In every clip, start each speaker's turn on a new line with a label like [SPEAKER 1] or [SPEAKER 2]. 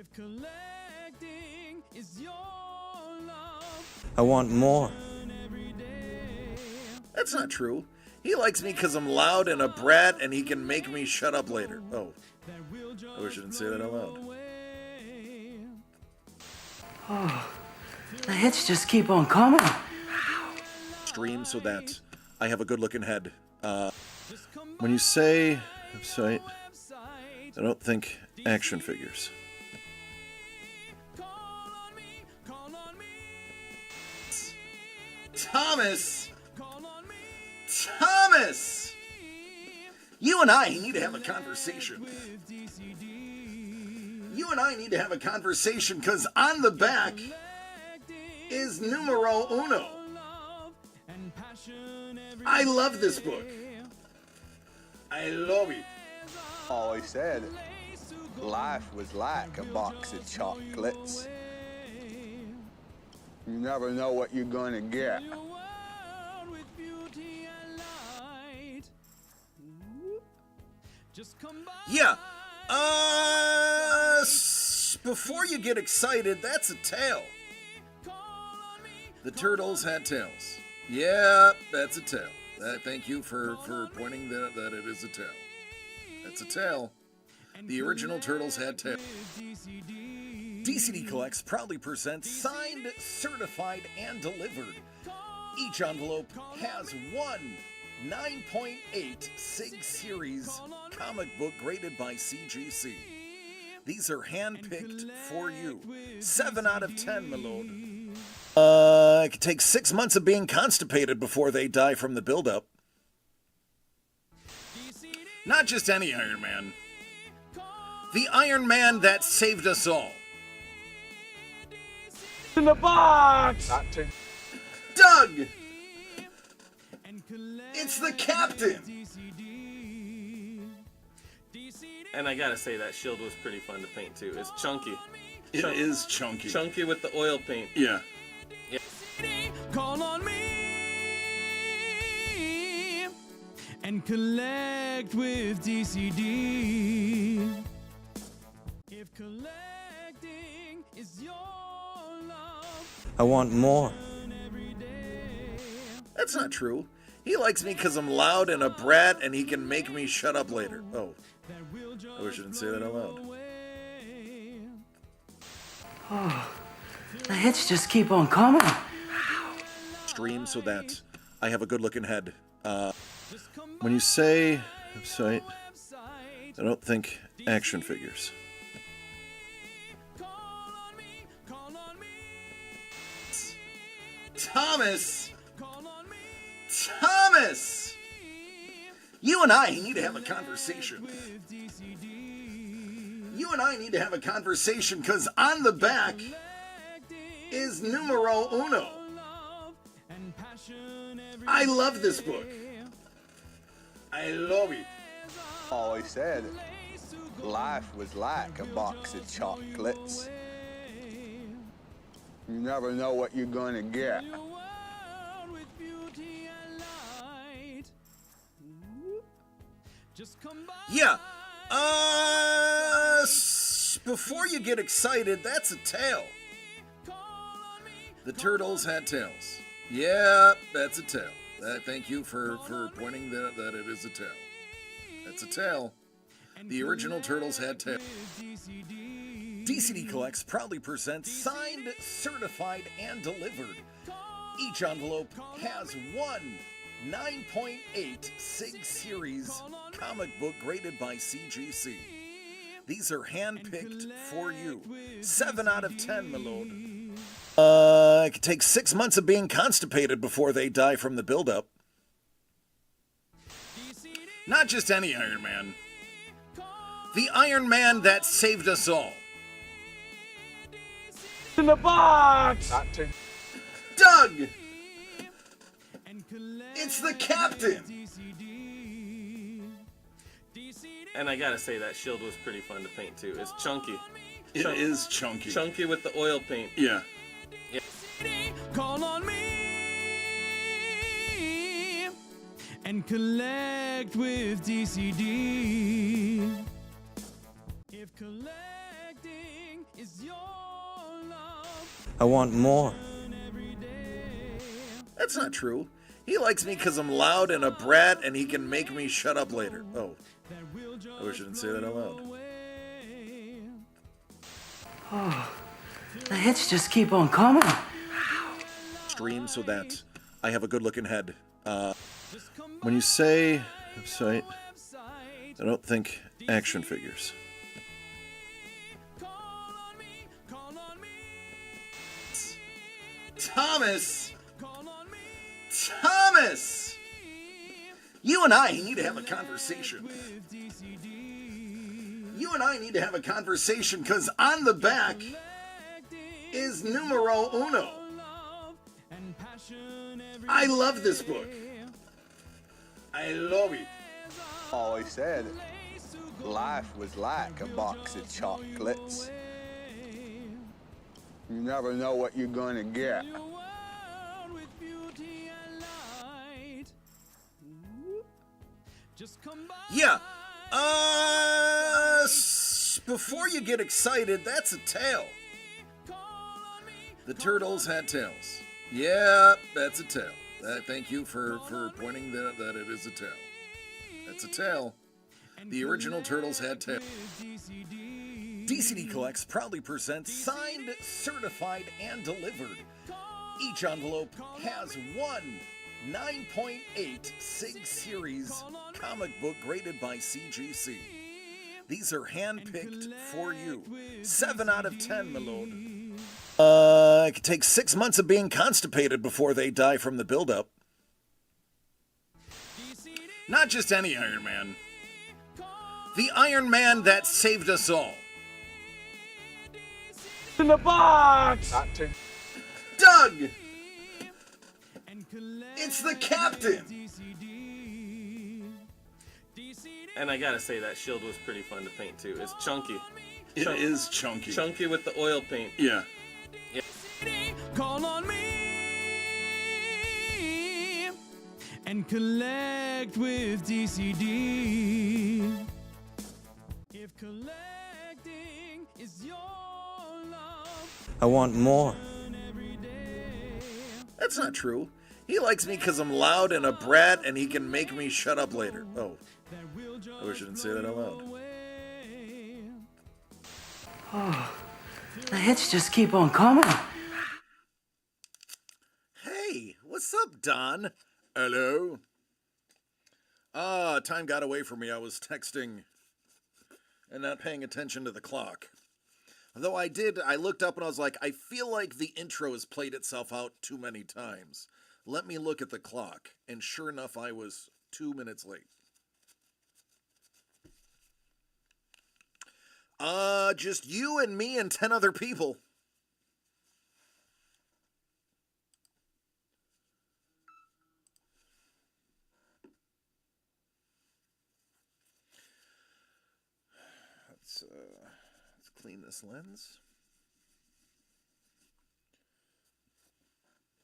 [SPEAKER 1] If collecting is your love,
[SPEAKER 2] I want more.
[SPEAKER 1] every day.
[SPEAKER 3] That's not true. He likes me because I'm loud and a brat and he can make me shut up later. Oh, I wish I didn't say that out loud.
[SPEAKER 4] The hits just keep on coming.
[SPEAKER 3] Stream so that I have a good looking head. When you say website, I don't think action figures. Thomas! Thomas! You and I need to have a conversation. You and I need to have a conversation because on the back is numero uno. I love this book. I love it.
[SPEAKER 5] Always said life was like a box of chocolates. You never know what you're gonna get.
[SPEAKER 3] Yeah. Before you get excited, that's a tail. The turtles had tails. Yeah, that's a tail. Thank you for pointing that it is a tail. That's a tail. The original turtles had tails. DCD Collects proudly presents signed, certified, and delivered. Each envelope has one 9.8 Sig Series comic book graded by CGC. These are hand-picked for you. 7 out of 10, my lord. It could take 6 months of being constipated before they die from the buildup. Not just any Iron Man. The Iron Man that saved us all.
[SPEAKER 1] In the box!
[SPEAKER 5] Not to
[SPEAKER 3] Doug! It's the Captain!
[SPEAKER 2] And I gotta say, that shield was pretty fun to paint too. It's chunky.
[SPEAKER 3] It is chunky.
[SPEAKER 2] Chunky with the oil paint.
[SPEAKER 3] Yeah.
[SPEAKER 1] Call on me and collect with DCD. If collecting is your love,
[SPEAKER 2] I want more.
[SPEAKER 1] every day.
[SPEAKER 3] That's not true. He likes me because I'm loud and a brat and he can make me shut up later. Oh, I wish I didn't say that out loud.
[SPEAKER 4] The hits just keep on coming.
[SPEAKER 3] Stream so that I have a good looking head. When you say website, I don't think action figures. Thomas! Thomas! You and I need to have a conversation. You and I need to have a conversation because on the back is numero uno. I love this book. I love it.
[SPEAKER 5] always said life was like a box of chocolates. You never know what you're gonna get.
[SPEAKER 3] Yeah. Before you get excited, that's a tail. The turtles had tails. Yeah, that's a tail. Thank you for pointing that it is a tail. That's a tail. The original turtles had tails. DCD Collects proudly presents signed, certified, and delivered. Each envelope has one 9.8 Sig Series comic book graded by CGC. These are hand-picked for you. 7 out of 10, my lord. It could take 6 months of being constipated before they die from the buildup. Not just any Iron Man. The Iron Man that saved us all.
[SPEAKER 1] In the box!
[SPEAKER 5] Not to
[SPEAKER 3] Doug! It's the Captain!
[SPEAKER 2] And I gotta say, that shield was pretty fun to paint too. It's chunky.
[SPEAKER 3] It is chunky.
[SPEAKER 2] Chunky with the oil paint.
[SPEAKER 3] Yeah.
[SPEAKER 1] Call on me and collect with DCD. If collecting
[SPEAKER 6] I want more.
[SPEAKER 3] That's not true. He likes me because I'm loud and a brat and he can make me shut up later. Oh, I wish I didn't say that out loud.
[SPEAKER 4] The hits just keep on coming.
[SPEAKER 3] Stream so that I have a good looking head. When you say website, I don't think action figures. Thomas! Thomas! You and I need to have a conversation. You and I need to have a conversation because on the back is numero uno. I love this book. I love it.
[SPEAKER 5] Always said life was like a box of chocolates. You never know what you're gonna get.
[SPEAKER 3] Yeah. Before you get excited, that's a tail. The turtles had tails. Yeah, that's a tail. Thank you for pointing that it is a tail. That's a tail. The original turtles had tails. DCD Collects proudly presents signed, certified, and delivered. Each envelope has one 9.8 Sig Series comic book graded by CGC. These are hand-picked for you. 7 out of 10, my lord. It could take 6 months of being constipated before they die from the buildup. Not just any Iron Man. The Iron Man that saved us all.
[SPEAKER 1] In the box!
[SPEAKER 3] Doug! It's the captain!
[SPEAKER 2] And I gotta say, that shield was pretty fun to paint too. It's chunky.
[SPEAKER 3] It is chunky.
[SPEAKER 2] Chunky with the oil paint.
[SPEAKER 3] Yeah.
[SPEAKER 1] Call on me and collect with DCD. If collecting is your love,
[SPEAKER 6] I want more.
[SPEAKER 3] That's not true. He likes me because I'm loud and a brat and he can make me shut up later. Oh, I wish I didn't say that out loud.
[SPEAKER 4] The hits just keep on coming.
[SPEAKER 3] Hey, what's up, Don? Hello? Time got away from me. I was texting and not paying attention to the clock. Though I looked up and I was like, I feel like the intro has played itself out too many times. Let me look at the clock. And sure enough, I was 2 minutes late. Just you and me and 10 other people. Let's clean this lens.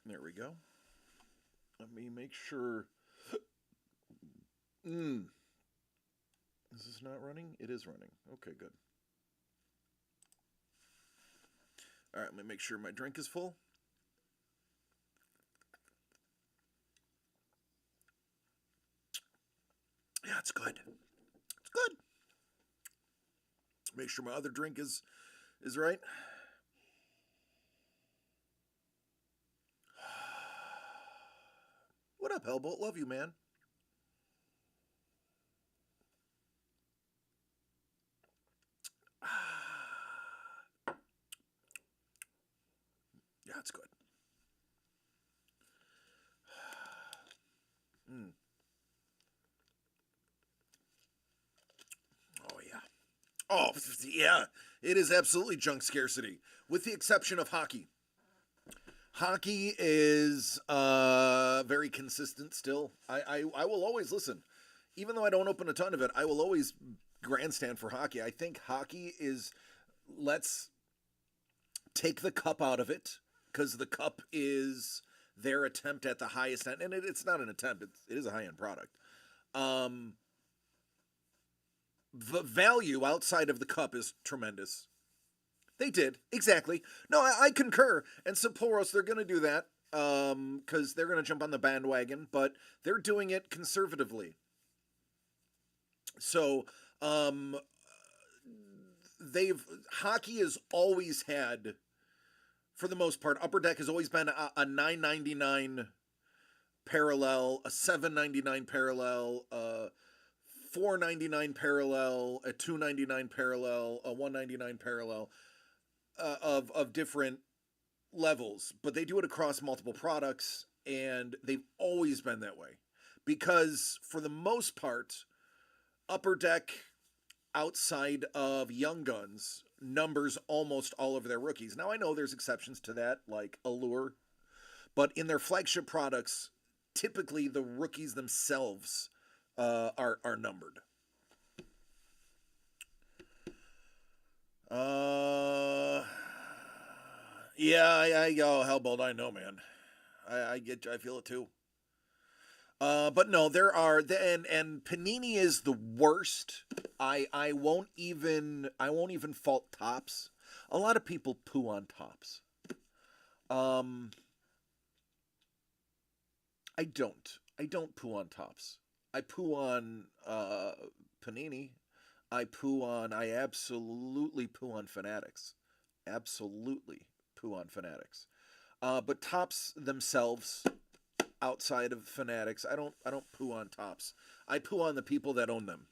[SPEAKER 3] There we go. Let me make sure. Is this not running? It is running. Okay, good. All right, let me make sure my drink is full. Yeah, it's good. It's good. Make sure my other drink is right. What up, Hellbolt? Love you, man. Yeah, it's good. Oh, yeah. Oh, yeah. It is absolutely junk scarcity, with the exception of hockey. Hockey is very consistent still. I will always listen. Even though I don't open a ton of it, I will always grandstand for hockey. I think hockey is, let's take the cup out of it, because the cup is their attempt at the highest end. And it's not an attempt. It is a high-end product. The value outside of the cup is tremendous. They did. Exactly. No, I concur. And Sapporo's, they're going to do that because they're going to jump on the bandwagon, but they're doing it conservatively. So hockey has always had, for the most part, Upper Deck has always been a $9.99 parallel, a $7.99 parallel, a $4.99 parallel, a $2.99 parallel, a $1.99 parallel of different levels. But they do it across multiple products, and they've always been that way. Because for the most part, Upper Deck, outside of Young Guns, numbers almost all of their rookies. Now, I know there's exceptions to that, like Allure, but in their flagship products, typically the rookies themselves are numbered. Yeah, oh, Hellbolt, I know, man. I feel it too. But no, there are, and Panini is the worst. I won't even fault Topps. A lot of people poo on Topps. I don't poo on Topps. I poo on Panini. I absolutely poo on Fanatics. Absolutely poo on Fanatics. But Topps themselves, outside of Fanatics, I don't poo on Topps. I poo on the people that own them.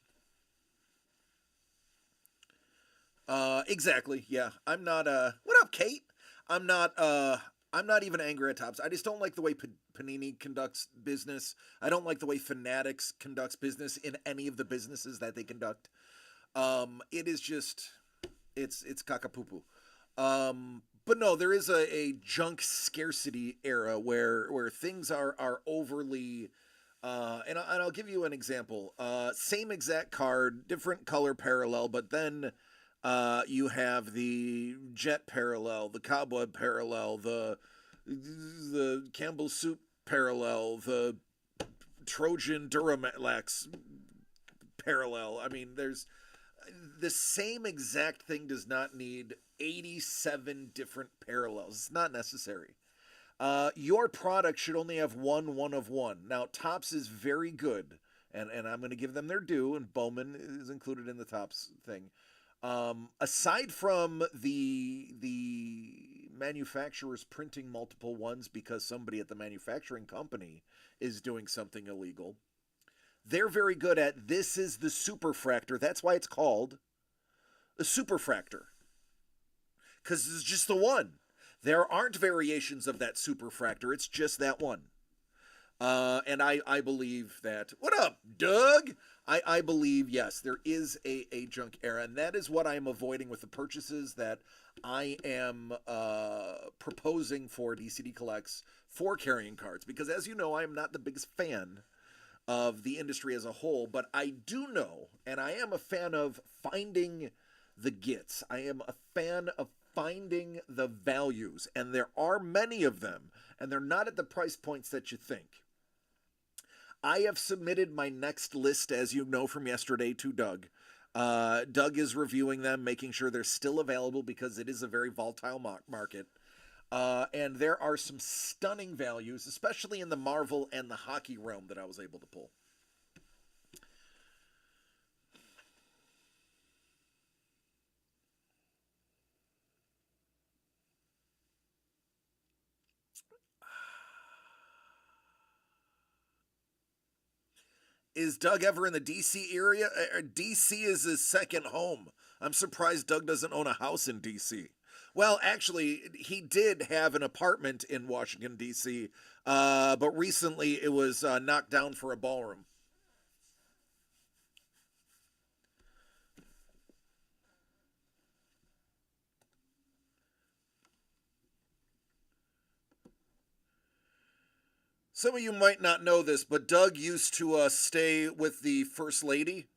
[SPEAKER 3] Exactly. Yeah. I'm not what up, Kate? I'm not even angry at Topps. I just don't like the way Panini conducts business. I don't like the way Fanatics conducts business in any of the businesses that they conduct. It is just, it's caca-poo-poo. But no, there is a junk scarcity era where things are overly, and I'll give you an example. Same exact card, different color parallel, but then you have the Jet parallel, the Cobweb parallel, the Campbell Soup parallel, the Trojan Duramax parallel. I mean, there's the same exact thing does not need 87 different parallels. It's not necessary. Your product should only have one of one. Now, Topps is very good, and I'm going to give them their due, and Bowman is included in the Topps thing. Aside from the manufacturers printing multiple ones because somebody at the manufacturing company is doing something illegal, they're very good at, this is the superfractor. That's why it's called a superfractor. Because it's just the one. There aren't variations of that superfractor. It's just that one. And I believe that... What up, Doug? I believe, yes, there is a junk era. And that is what I am avoiding with the purchases that I am proposing for DCD Collects for carrying cards. Because as you know, I am not the biggest fan of the industry as a whole, but I do know, and I am a fan of finding the gets. I am a fan of finding the values, and there are many of them, and they're not at the price points that you think. I have submitted my next list, as you know from yesterday, to Doug. Doug is reviewing them, making sure they're still available because it is a very volatile market. And there are some stunning values, especially in the Marvel and the hockey realm, that I was able to pull. Is Doug ever in the DC area? DC is his second home. I'm surprised Doug doesn't own a house in DC. Well, actually, he did have an apartment in Washington, D.C., but recently it was knocked down for a ballroom. Some of you might not know this, but Doug used to stay with the First Lady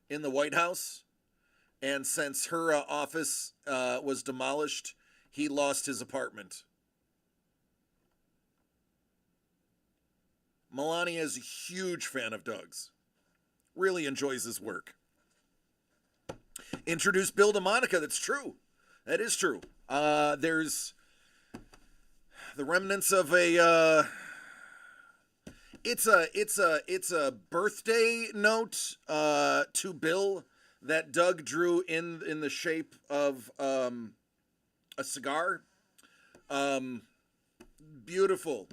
[SPEAKER 3] in the White House. And since her office was demolished, he lost his apartment. Melania is a huge fan of Doug's. Really enjoys his work. Introduced Bill to Monica, that's true. That is true. There's the remnants of a. It's a birthday note to Bill that Doug drew in the shape of a cigar. Beautiful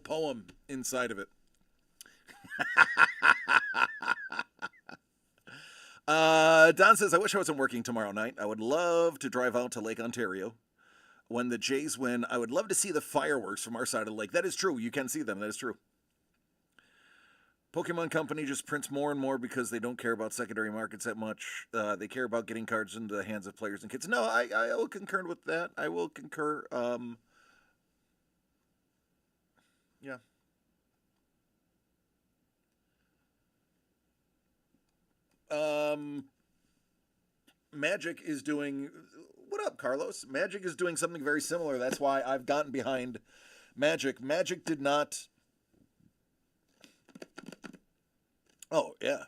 [SPEAKER 3] poem inside of it. Don says, I wish I wasn't working tomorrow night. I would love to drive out to Lake Ontario. When the Jays win, I would love to see the fireworks from our side of the lake. That is true. You can see them. That is true. Pokemon Company just prints more and more because they don't care about secondary markets that much. They care about getting cards into the hands of players and kids. No, I will concur with that. I will concur. Yeah. Magic is doing... What up, Carlos? Magic is doing something very similar. That's why I've gotten behind Magic. Magic did not... Oh, yeah.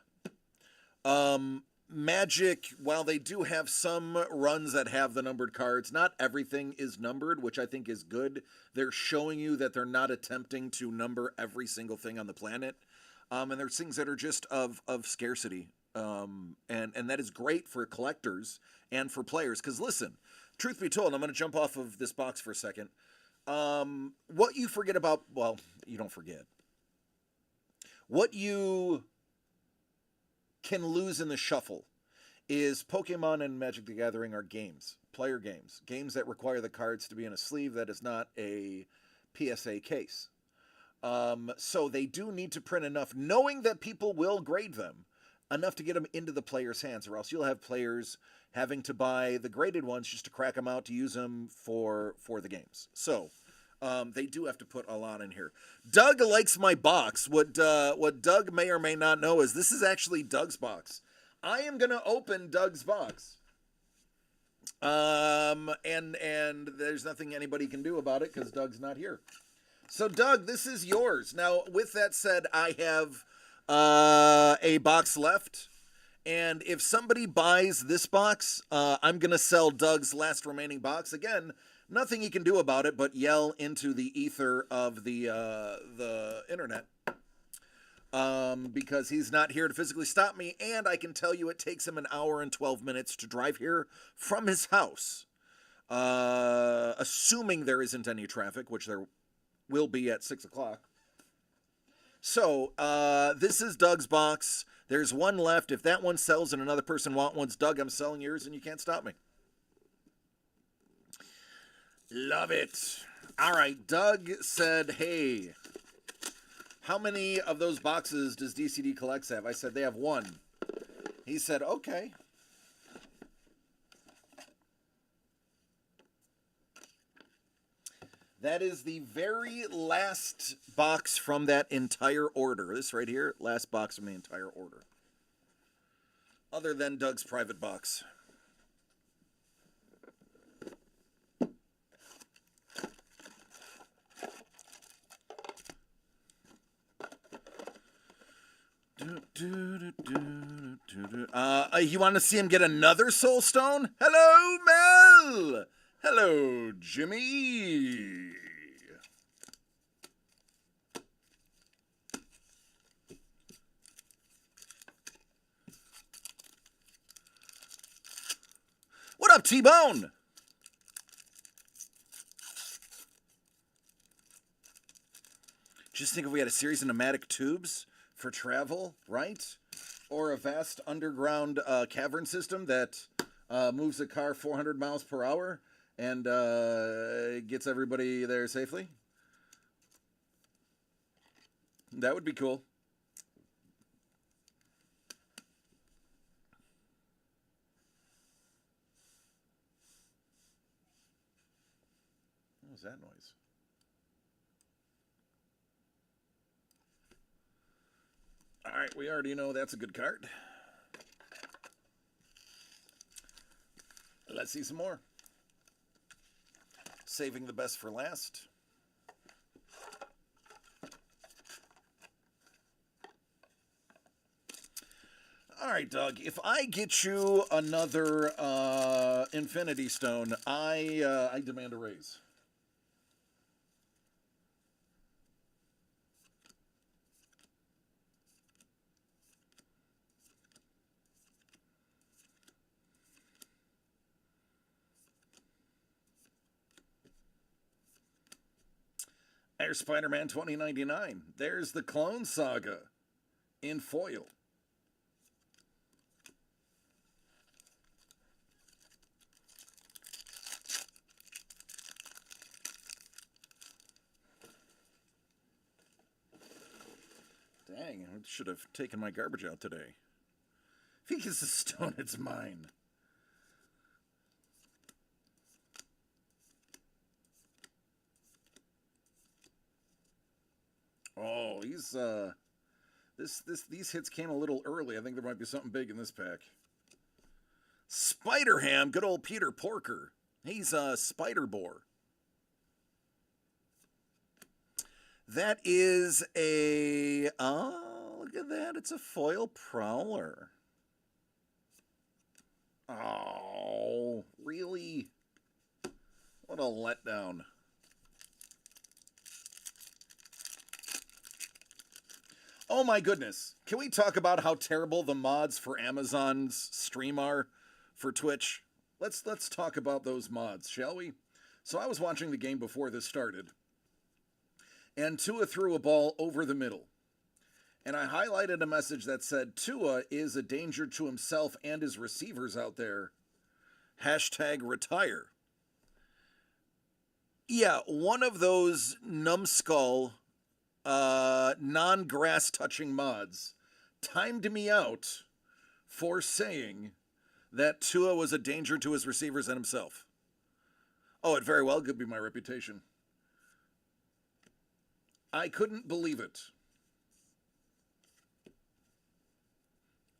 [SPEAKER 3] Magic, while they do have some runs that have the numbered cards, not everything is numbered, which I think is good. They're showing you that they're not attempting to number every single thing on the planet. And there's things that are just of scarcity. And that is great for collectors and for players. Because listen, truth be told, I'm going to jump off of this box for a second. What you forget about, well, you don't forget. What you can lose in the shuffle is Pokemon and Magic the Gathering are games, player games, games that require the cards to be in a sleeve that is not a PSA case. So they do need to print enough, knowing that people will grade them, enough to get them into the player's hands, or else you'll have players having to buy the graded ones just to crack them out to use them for the games. So they do have to put a lot in here. Doug likes my box. What Doug may or may not know is this is actually Doug's box. I am going to open Doug's box. And there's nothing anybody can do about it because Doug's not here. So Doug, this is yours. Now, with that said, I have a box left. And if somebody buys this box, I'm going to sell Doug's last remaining box. Again, nothing he can do about it but yell into the ether of the internet. Because he's not here to physically stop me. And I can tell you it takes him an hour and 12 minutes to drive here from his house. Assuming there isn't any traffic, which there will be at 6 o'clock. So, this is Doug's box. There's one left. If that one sells and another person wants one, Doug, I'm selling yours and you can't stop me. Love it. All right, Doug said, hey, how many of those boxes does DCD Collects have? I said, they have one. He said, okay. That is the very last box from that entire order. This right here, last box from the entire order. Other than Doug's private box. You want to see him get another soul stone? Hello, Mel! Hello, Jimmy! What up, T-Bone? Just think if we had a series of pneumatic tubes for travel, right? Or a vast underground cavern system that moves a car 400 miles per hour and gets everybody there safely. That would be cool. What was that noise? All right, we already know that's a good card. Let's see some more. Saving the best for last. All All right, Doug. If I get you another Infinity Stone, I demand a raise. There's Spider-Man 2099. There's the Clone Saga in foil. Dang, I should have taken my garbage out today. If he gets a stone, it's mine. Oh, he's these hits came a little early. I think there might be something big in this pack. Spider-Ham, good old Peter Porker. He's a Spider Boar. That is a look at that. It's a foil Prowler. Oh, really? What a letdown. Oh my goodness. Can we talk about how terrible the mods for Amazon's stream are for Twitch? Let's talk about those mods, shall we? So I was watching the game before this started, and Tua threw a ball over the middle. And I highlighted a message that said, Tua is a danger to himself and his receivers out there. #retire. Yeah, one of those numbskull non-grass touching mods timed me out for saying that Tua was a danger to his receivers and himself. Oh, it very well could be my reputation. I couldn't believe it.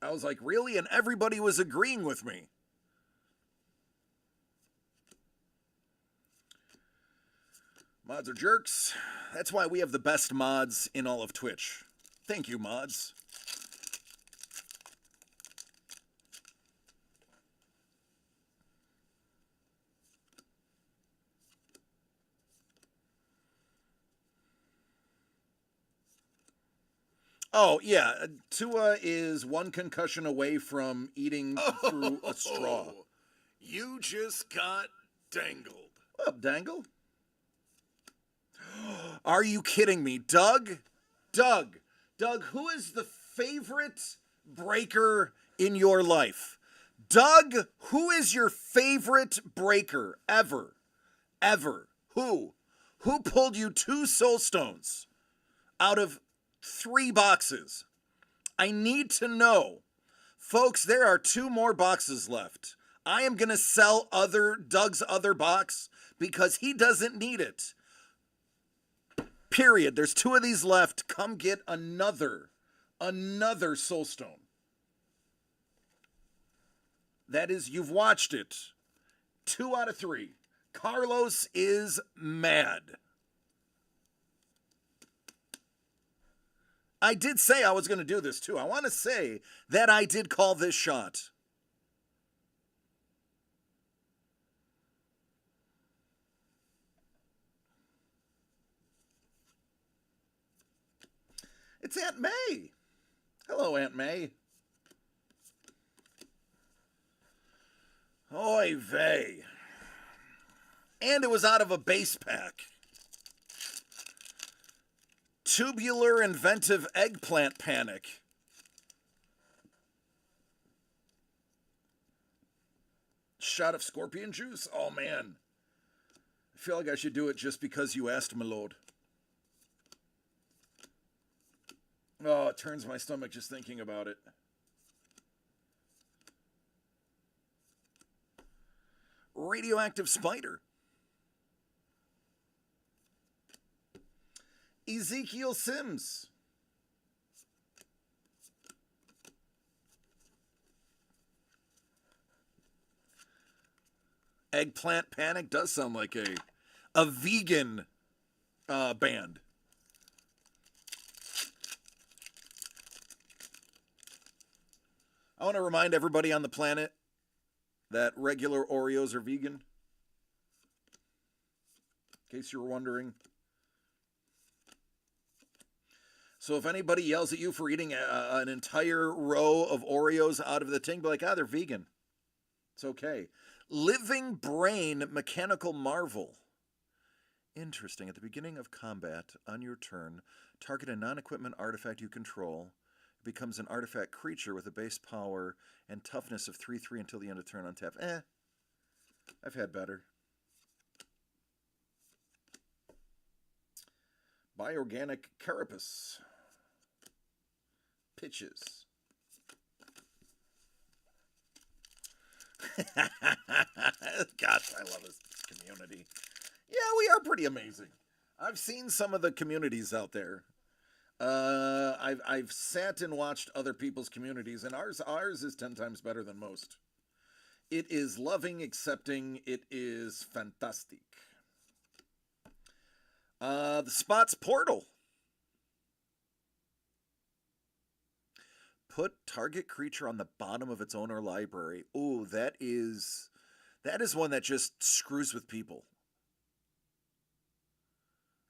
[SPEAKER 3] I was like, really? And everybody was agreeing with me. Mods are jerks. That's why we have the best mods in all of Twitch. Thank you, mods. Oh, yeah. Tua is one concussion away from eating through a straw.
[SPEAKER 6] You just got dangled.
[SPEAKER 3] What up, Dangle? Are you kidding me? Doug, who is the favorite breaker in your life? Doug, who is your favorite breaker ever? Who? Who pulled you 2 soul stones out of 3 boxes? I need to know. Folks, there are 2 more boxes left. I am going to sell Doug's other box because he doesn't need it. Period. There's 2 of these left. Come get another soul stone. That is, you've watched it. 2 out of 3. Carlos is mad. I did say I was going to do this too. I want to say that I did call this shot. It's Aunt May. Hello, Aunt May. Oy vey. And it was out of a base pack. Tubular Inventive Eggplant Panic. Shot of scorpion juice? Oh, man. I feel like I should do it just because you asked, my lord. Oh, it turns my stomach just thinking about it. Radioactive Spider. Ezekiel Sims. Eggplant Panic does sound like a vegan band. I want to remind everybody on the planet that regular Oreos are vegan. In case you were wondering. So if anybody yells at you for eating an entire row of Oreos out of the tin, be like, they're vegan. It's okay. Living brain mechanical marvel. Interesting. At the beginning of combat, on your turn, target a non-equipment artifact you control. It becomes an artifact creature with a base power and toughness of 3/3 until the end of turn on tap. I've had better. Bioorganic carapace. Pitches. Gosh, I love this community. Yeah, we are pretty amazing. I've seen some of the communities out there. I've sat and watched other people's communities, and ours is 10 times better than most. It is loving, accepting. It is fantastic. The Spots Portal. Put target creature on the bottom of its owner library. Ooh, that is one that just screws with people.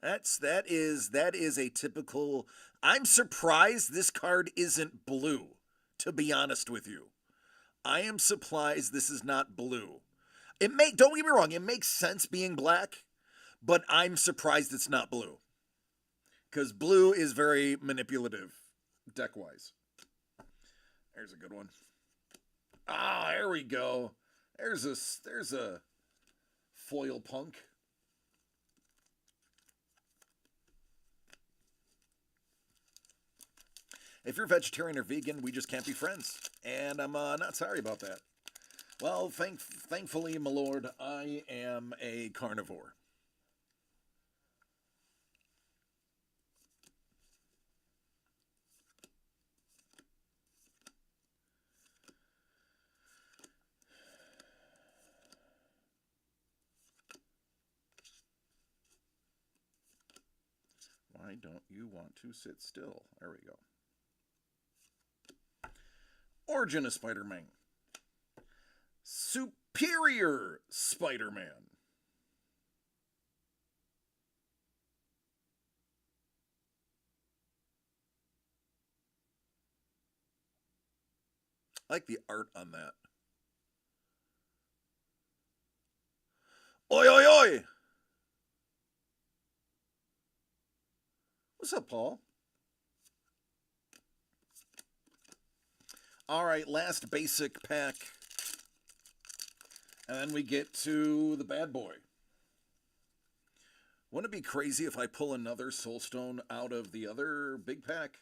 [SPEAKER 3] That is a typical. I'm surprised this card isn't blue, to be honest with you. I am surprised this is not blue. Don't get me wrong, it makes sense being black, but I'm surprised it's not blue. Because blue is very manipulative, deck-wise. There's a good one. There we go. There's a foil punk. If you're vegetarian or vegan, we just can't be friends. And I'm not sorry about that. Well, thankfully, my lord, I am a carnivore. Why don't you want to sit still? There we go. Origin of Spider-Man. Superior Spider-Man. I like the art on that. Oi, oi, oi! What's up, Paul? All right, last basic pack. And then we get to the bad boy. Wouldn't it be crazy if I pull another Soulstone out of the other big pack?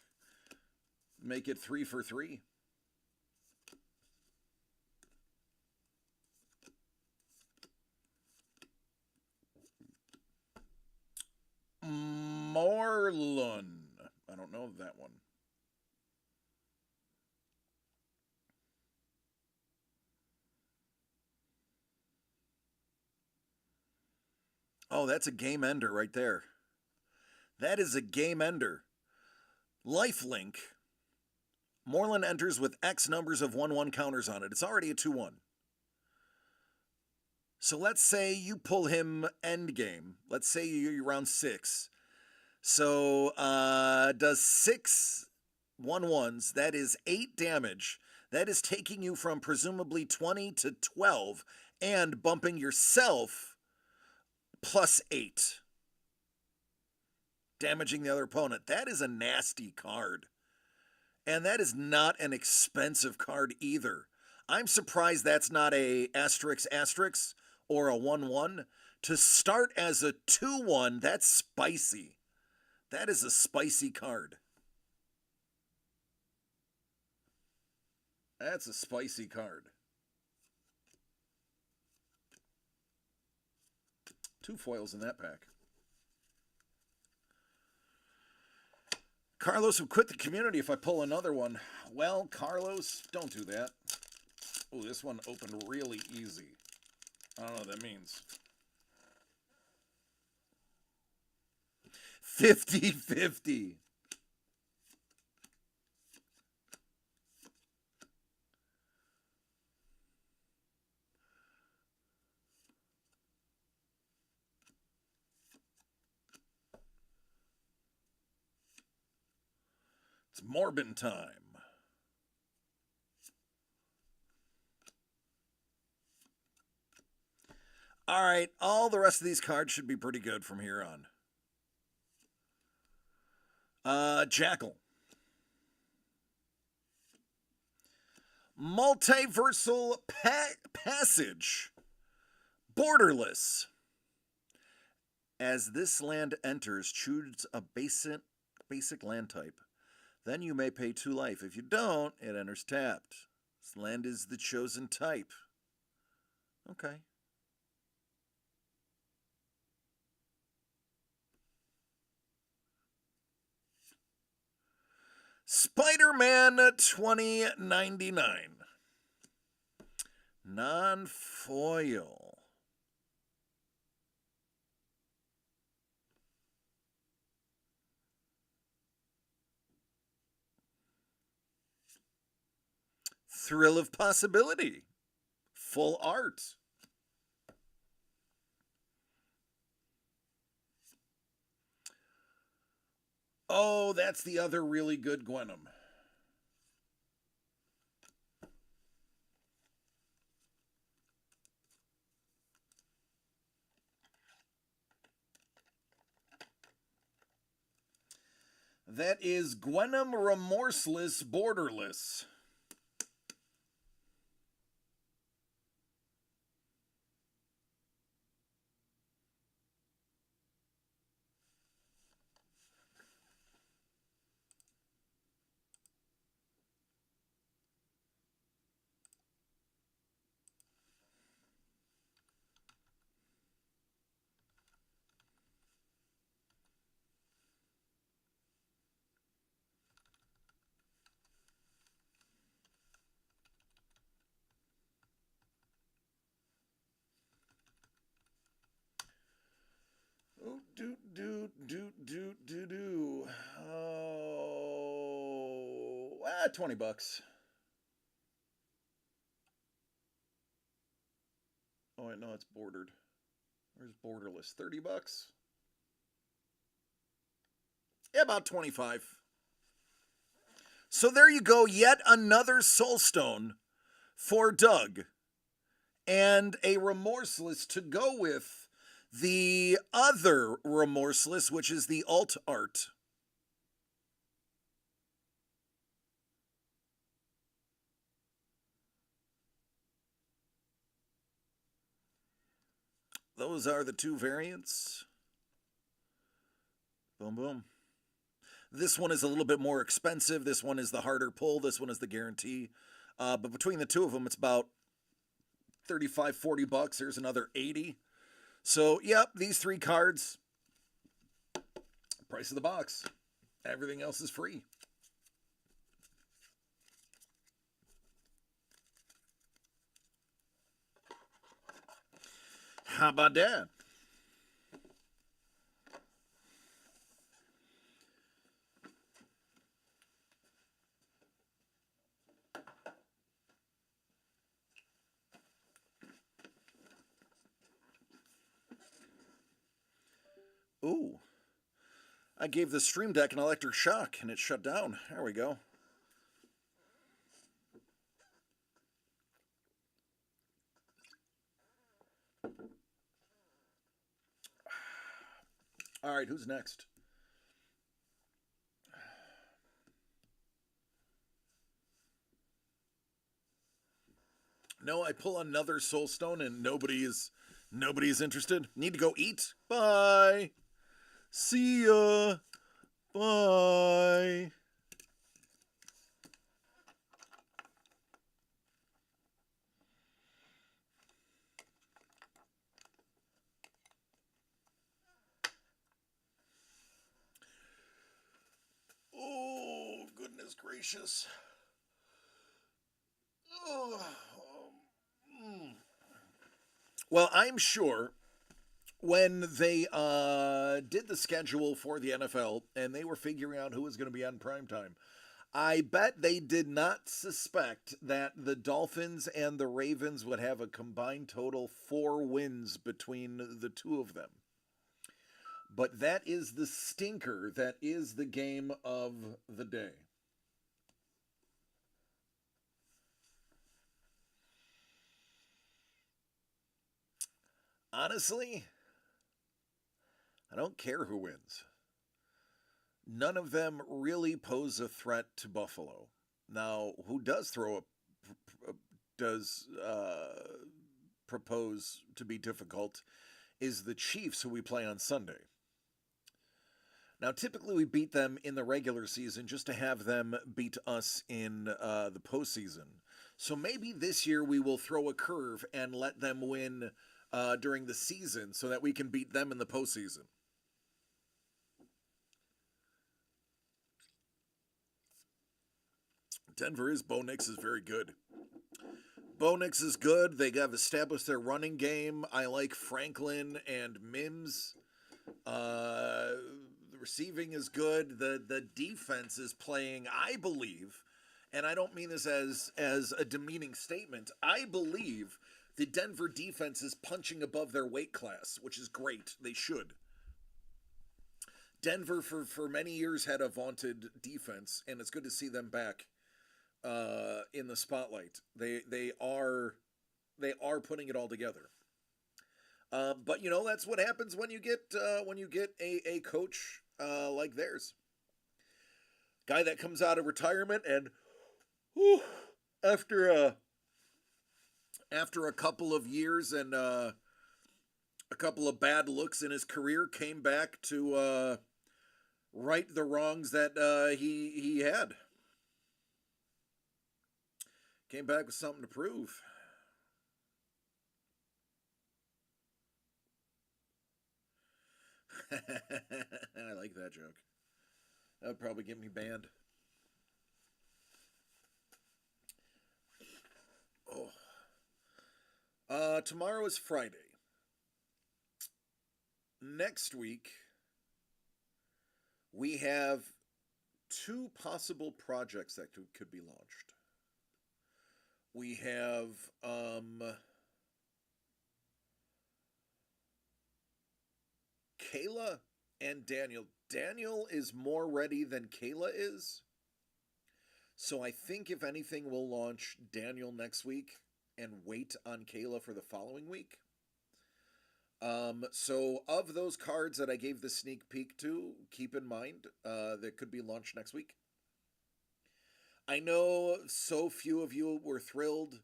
[SPEAKER 3] Make it 3 for 3. Morlun. I don't know that one. Oh, that's a game ender right there. That is a game ender. Lifelink. Morlun enters with X numbers of 1/1 counters on it. It's already a 2/1. So let's say you pull him end game. Let's say you're round 6. So does 6 1/1s. That is 8 damage. That is taking you from presumably 20 to 12 and bumping yourself +8. Damaging the other opponent. That is a nasty card. And that is not an expensive card either. I'm surprised that's not a *** or a 1/1. To start as a 2/1, that's spicy. That is a spicy card. That's a spicy card. 2 foils in that pack. Carlos will quit the community if I pull another one. Well, Carlos, don't do that. Oh, this one opened really easy. I don't know what that means. 50-50. It's Morbin time. All right, all the rest of these cards should be pretty good from here on. Jackal. Multiversal Passage. Borderless. As this land enters, choose a basic land type. Then you may pay 2 life. If you don't, it enters tapped. This land is the chosen type. Okay. Spider-Man 2099. Non-foil. Thrill of Possibility. Full art. Oh, that's the other really good Gwenum. That is Gwenum Remorseless Borderless. Oh, $20. Oh wait, no, it's bordered. Where's borderless? $30? Yeah, about 25. So there you go, yet another Soulstone for Doug. And a Remorseless to go with the other Remorseless, which is the alt art. Those are the 2 variants. Boom, boom. This one is a little bit more expensive. This one is the harder pull. This one is the guarantee. But between the 2 of them, it's about $35, $40. There's another 80. So, yep, these 3 cards, price of the box. Everything else is free. How about that? Ooh. I gave the Stream Deck an electric shock and it shut down. There we go. All right, who's next? No, I pull another Soulstone and nobody is interested. Need to go eat. Bye. See ya. Bye. Oh, goodness gracious. Oh. Well, I'm sure when they did the schedule for the NFL and they were figuring out who was going to be on primetime, I bet they did not suspect that the Dolphins and the Ravens would have a combined total 4 wins between the 2 of them. But that is the stinker. That is the game of the day. Honestly, I don't care who wins. None of them really pose a threat to Buffalo. Now, who does propose to be difficult is the Chiefs, who we play on Sunday. Now, typically we beat them in the regular season just to have them beat us in the postseason. So maybe this year we will throw a curve and let them win during the season so that we can beat them in the postseason. Bo Nix is very good. Bo Nix is good. They have established their running game. I like Franklin and Mims. The receiving is good. The defense is playing, I believe, and I don't mean this as a demeaning statement. I believe the Denver defense is punching above their weight class, which is great. They should. Denver for many years had a vaunted defense, and it's good to see them back in the spotlight. They are putting it all together. But you know, that's what happens when you get a coach like theirs. Guy that comes out of retirement and after a couple of years and a couple of bad looks in his career, came back to right the wrongs that he had. Came back with something to prove. I like that joke. That would probably get me banned. Tomorrow is Friday. Next week, we have 2 possible projects that could be launched. We have Kayla and Daniel. Daniel is more ready than Kayla is. So I think if anything, we'll launch Daniel next week and wait on Kayla for the following week. So of those cards that I gave the sneak peek to, keep in mind that could be launched next week. I know so few of you were thrilled.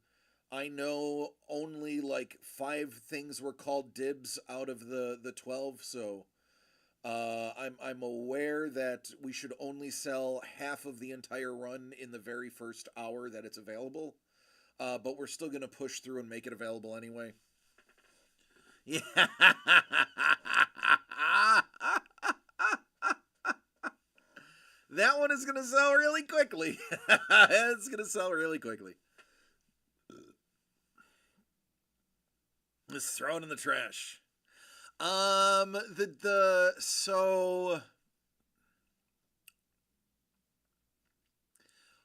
[SPEAKER 3] I know only like 5 things were called dibs out of the 12, so I'm aware that we should only sell half of the entire run in the very first hour that it's available, but we're still going to push through and make it available anyway. Yeah. That one is going to sell really quickly. It's going to sell really quickly. Just throw it in the trash. So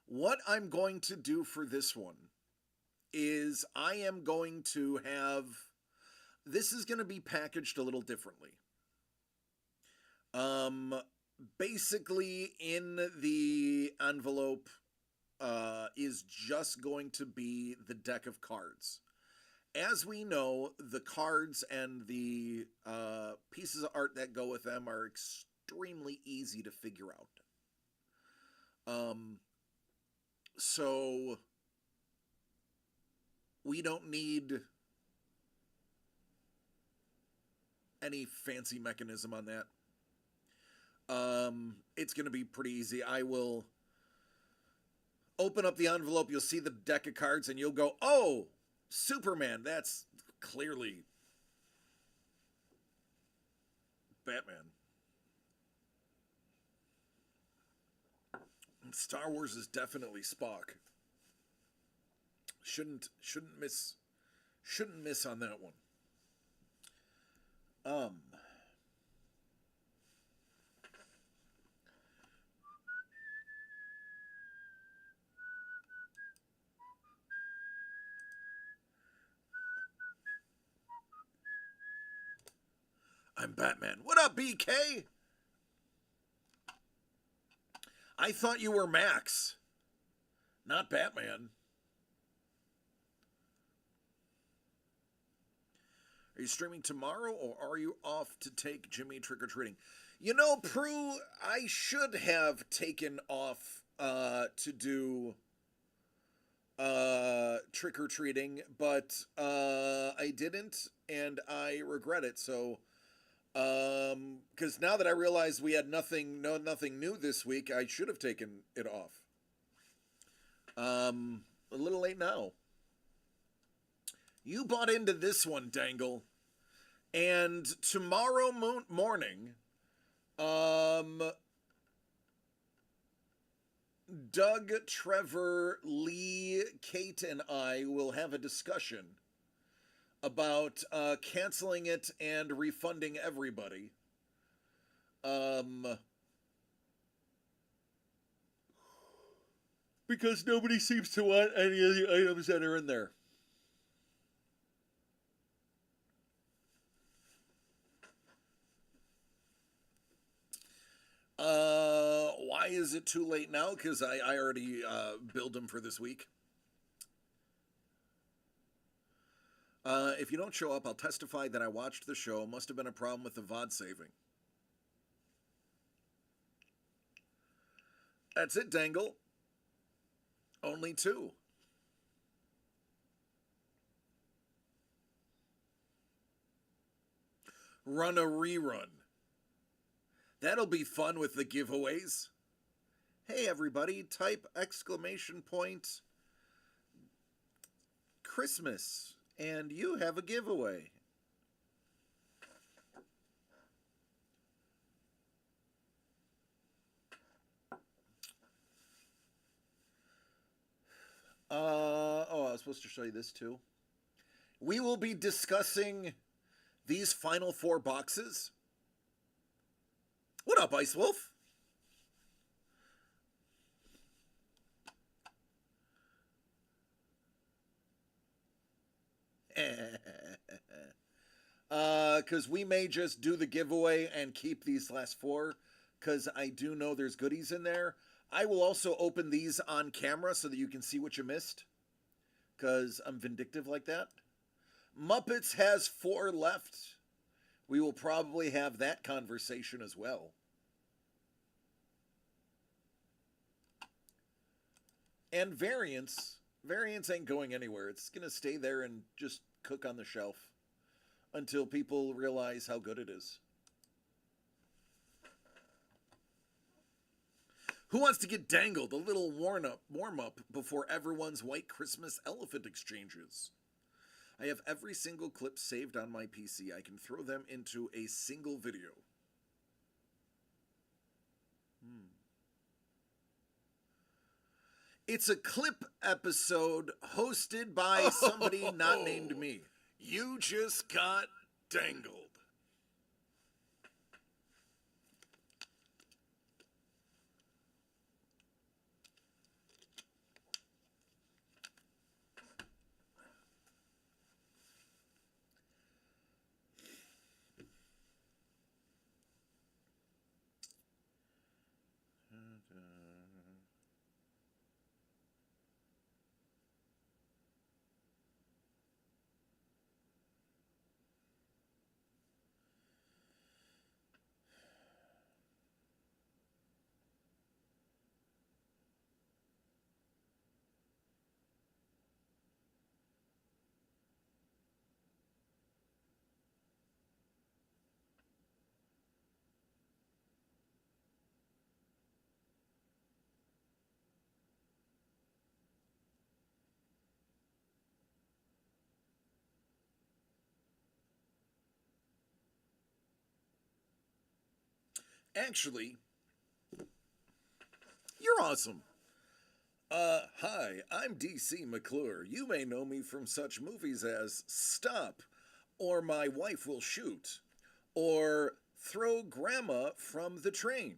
[SPEAKER 3] what I'm going to do for this one is I am going to have, this is going to be packaged a little differently. Basically in the envelope is just going to be the deck of cards. As we know, the cards and the pieces of art that go with them are extremely easy to figure out. So we don't need any fancy mechanism on that. It's going to be pretty easy. I will open up the envelope. You'll see the deck of cards and you'll go, oh, Superman. That's clearly Batman. Star Wars is definitely Spock. Shouldn't miss on that one. I'm Batman. What up, BK? I thought you were Max, not Batman. Are you streaming tomorrow, or are you off to take Jimmy trick-or-treating? You know, Prue, I should have taken off to do trick-or-treating, but I didn't, and I regret it. So, because now that I realize we had nothing new this week, I should have taken it off. A little late now. You bought into this one, Dangle. And tomorrow morning, Doug, Trevor, Lee, Kate, and I will have a discussion about canceling it and refunding everybody. Because nobody seems to want any of the items that are in there. Why is it too late now? Because I already billed them for this week. If you don't show up, I'll testify that I watched the show. Must have been a problem with the VOD saving. That's it, Dangle. Only 2. Run a rerun. That'll be fun with the giveaways. Hey everybody, type exclamation point Christmas and you have a giveaway. Oh, I was supposed to show you this too. We will be discussing these final 4 boxes. What up, Ice Wolf? Because we may just do the giveaway and keep these last 4, because I do know there's goodies in there. I will also open these on camera so that you can see what you missed, because I'm vindictive like that. Muppets has 4 left. We will probably have that conversation as well. And variants ain't going anywhere. It's going to stay there and just cook on the shelf until people realize how good it is. Who wants to get dangled? A little warm-up before everyone's white Christmas elephant exchanges. I have every single clip saved on my PC. I can throw them into a single video. It's a clip episode hosted by somebody not named me.
[SPEAKER 6] You just got dangled.
[SPEAKER 3] Actually, you're awesome. Hi, I'm DC McClure. You may know me from such movies as Stop, or My Wife Will Shoot, or Throw Grandma from the Train.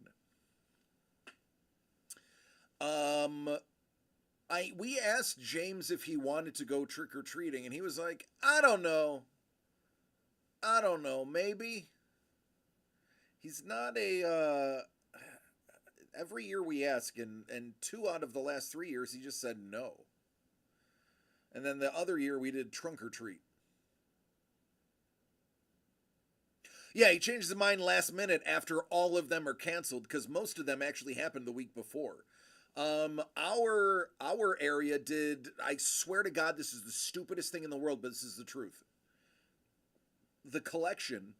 [SPEAKER 3] We asked James if he wanted to go trick-or-treating, and he was like, I don't know, maybe. He's not a, every year we ask, and 2 out of the last 3 years, he just said no. And then the other year we did trunk or treat. Yeah, he changed his mind last minute after all of them are canceled because most of them actually happened the week before. Our area did. I swear to God, this is the stupidest thing in the world, but this is the truth. The Collection,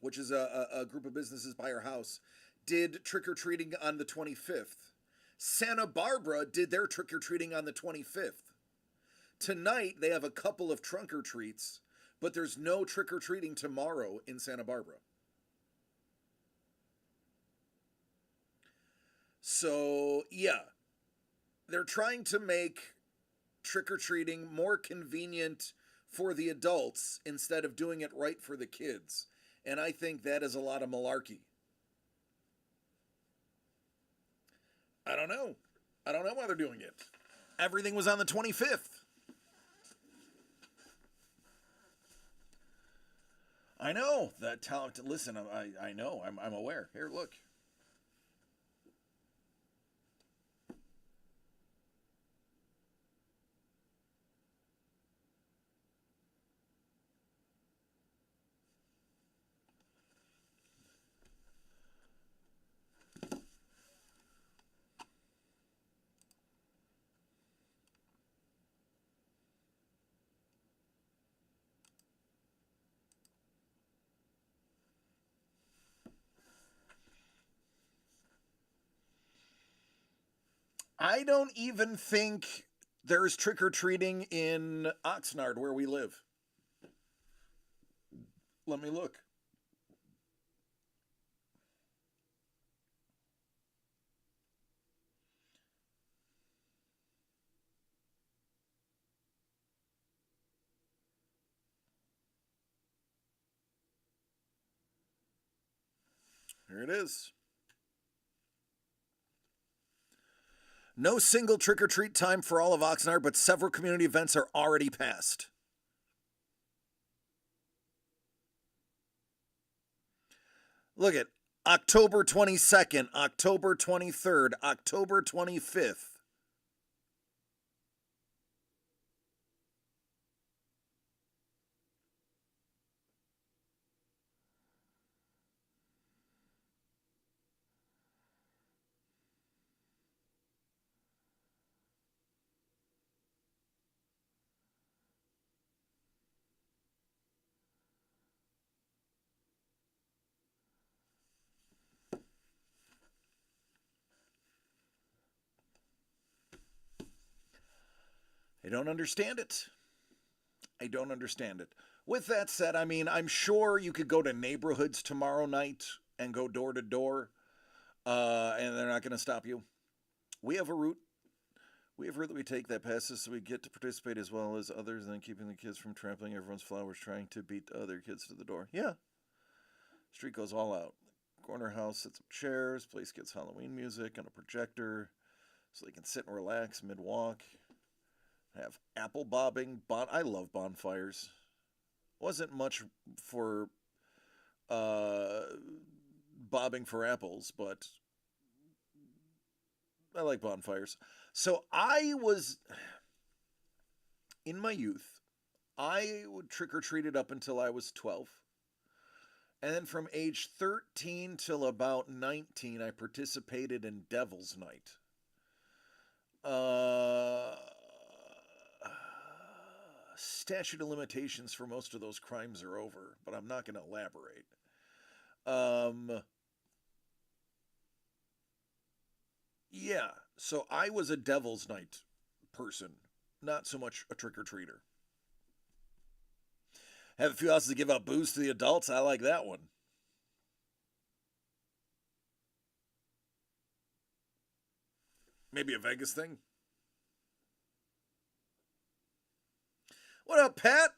[SPEAKER 3] which is a group of businesses by our house, did trick or treating on the 25th. Santa Barbara did their trick or treating on the 25th. Tonight they have a couple of trunk or treats, but there's no trick or treating tomorrow in Santa Barbara. So, yeah, they're trying to make trick or treating more convenient for the adults instead of doing it right for the kids. And I think that is a lot of malarkey. I don't know. I don't know why they're doing it. Everything was on the 25th. I know that talent. Listen, I know. I'm aware. Here, look. I don't even think there's trick-or-treating in Oxnard where we live. Let me look. Here it is. No single trick-or-treat time for all of Oxnard, but several community events are already passed. Look at October 22nd, October 23rd, October 25th. I don't understand it. I don't understand it. With that said, I mean, I'm sure you could go to neighborhoods tomorrow night and go door to door, and they're not going to stop you. We have a route. We have a route that we take that passes so we get to participate as well as others and keeping the kids from trampling everyone's flowers, trying to beat other kids to the door. Yeah. Street goes all out. Corner house sets up chairs, plays kids Halloween music on a projector so they can sit and relax mid-walk. Have apple bobbing. I love bonfires. Wasn't much for bobbing for apples, but I like bonfires. So I was, in my youth, I would trick-or-treated up until I was 12. And then from age 13 till about 19, I participated in Devil's Night. Statute of limitations for most of those crimes are over, but I'm not going to elaborate. Yeah, so I was a Devil's Night person, not so much a trick-or-treater. Have a few houses to give out booze to the adults. I like that one. Maybe a Vegas thing. What up, Pat?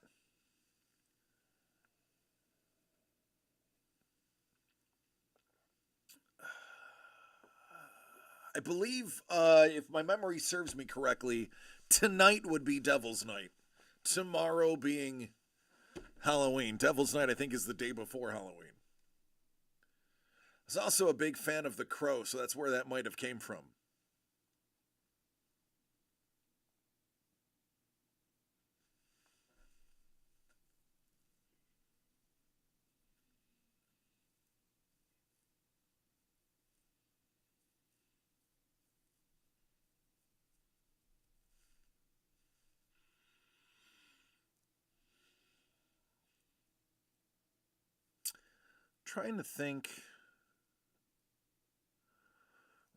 [SPEAKER 3] I believe, if my memory serves me correctly, tonight would be Devil's Night. Tomorrow being Halloween. Devil's Night, I think, is the day before Halloween. I was also a big fan of The Crow, so that's where that might have came from. trying to think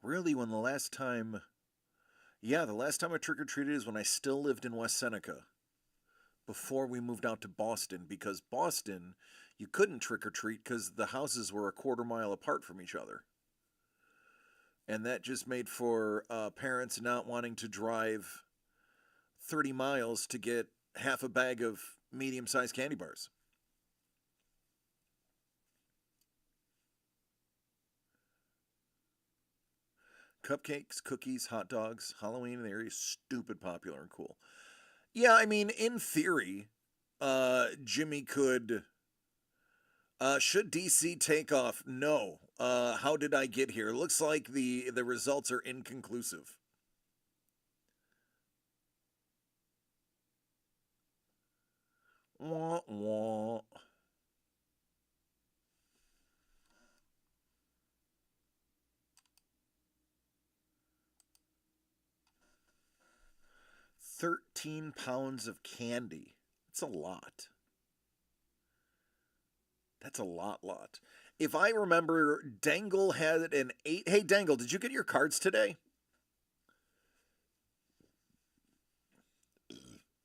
[SPEAKER 3] really when the last time... Yeah, the last time I trick-or-treated is when I still lived in West Seneca, before we moved out to Boston, because Boston, you couldn't trick-or-treat because the houses were a quarter mile apart from each other. And that just made for parents not wanting to drive 30 miles to get half a bag of medium-sized candy bars. Cupcakes, cookies, hot dogs, Halloween in the area is stupid popular and cool. Yeah, I mean, in theory, Jimmy could... should DC take off? No. How did I get here? Looks like the results are inconclusive. Wah, wah. £13 of candy. That's a lot. That's a lot. If I remember, Dangle had an 8... Hey, Dangle, did you get your cards today?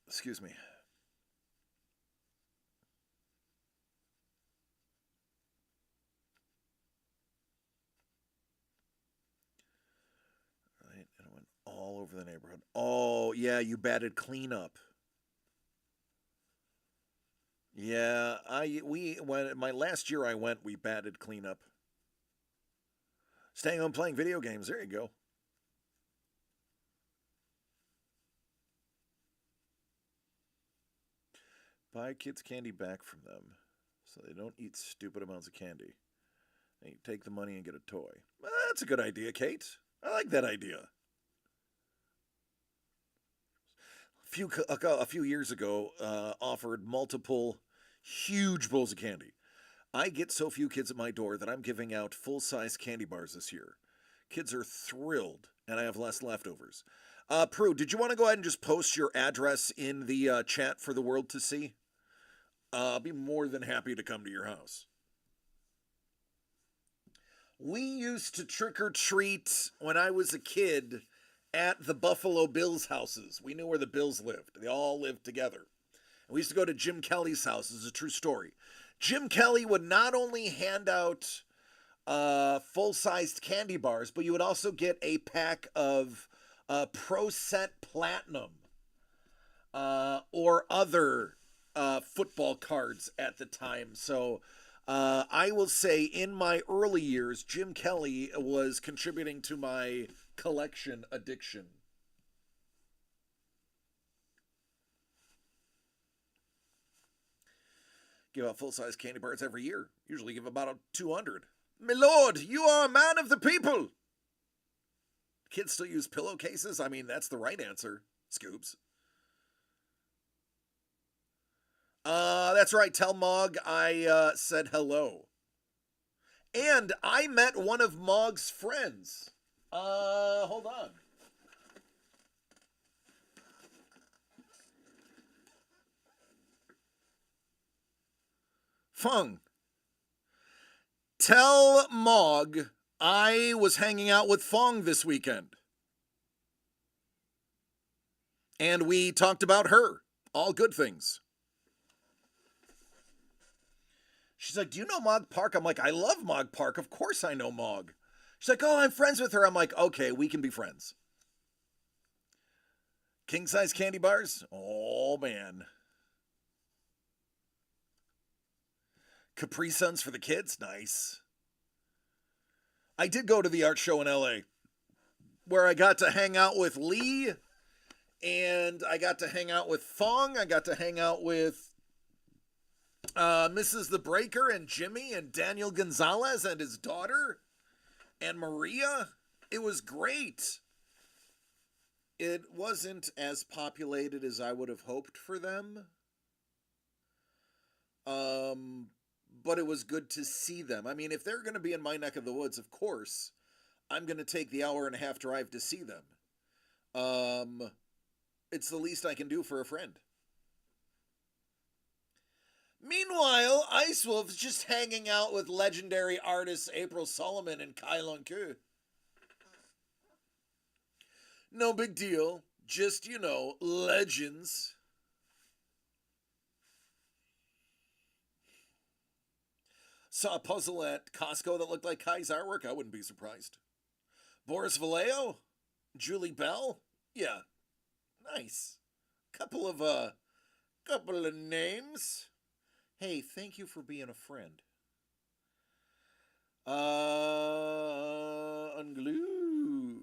[SPEAKER 3] Excuse me. Right, and it went all over the neighborhood. Oh, yeah, you batted cleanup. Yeah, when my last year I went, we batted cleanup. Staying home playing video games. There you go. Buy kids candy back from them so they don't eat stupid amounts of candy. And you take the money and get a toy. Well, that's a good idea, Kate. I like that idea. A few years ago, offered multiple huge bowls of candy. I get so few kids at my door that I'm giving out full-size candy bars this year. Kids are thrilled, and I have less leftovers. Prue, did you want to go ahead and just post your address in the chat for the world to see? I'll be more than happy to come to your house. We used to trick-or-treat when I was a kid at the Buffalo Bills houses. We knew where the Bills lived. They all lived together. And we used to go to Jim Kelly's house. This is a true story. Jim Kelly would not only hand out full-sized candy bars, but you would also get a pack of Pro Set Platinum or other football cards at the time. So I will say in my early years, Jim Kelly was contributing to my collection addiction. Give out full-size candy bars every year. Usually give about 200. My lord, you are a man of the people. Kids still use pillowcases? I mean, that's the right answer, Scoobs. That's right. Tell Mog I said hello. And I met one of Mog's friends. Hold on. Fung. Tell Mog I was hanging out with Fong this weekend. And we talked about her. All good things. She's like, do you know Mog Park? I'm like, I love Mog Park. Of course I know Mog. She's like, oh, I'm friends with her. I'm like, okay, we can be friends. King-size candy bars? Oh, man. Capri Suns for the kids? Nice. I did go to the art show in LA where I got to hang out with Lee and I got to hang out with Fong. I got to hang out with Mrs. The Breaker and Jimmy and Daniel Gonzalez and his daughter and Maria. It was great. It wasn't as populated as I would have hoped for them. But it was good to see them. I mean, if they're going to be in my neck of the woods, of course, I'm going to take the hour-and-a-half drive to see them. It's the least I can do for a friend. Meanwhile, I Ice Wolf's just hanging out with legendary artists April Solomon and Kylon Ku. No big deal. Just, you know, legends. Saw a puzzle at Costco that looked like Kai's artwork. I wouldn't be surprised. Boris Vallejo? Julie Bell? Yeah. Nice. Couple of names. Hey, thank you for being a friend. Unglued.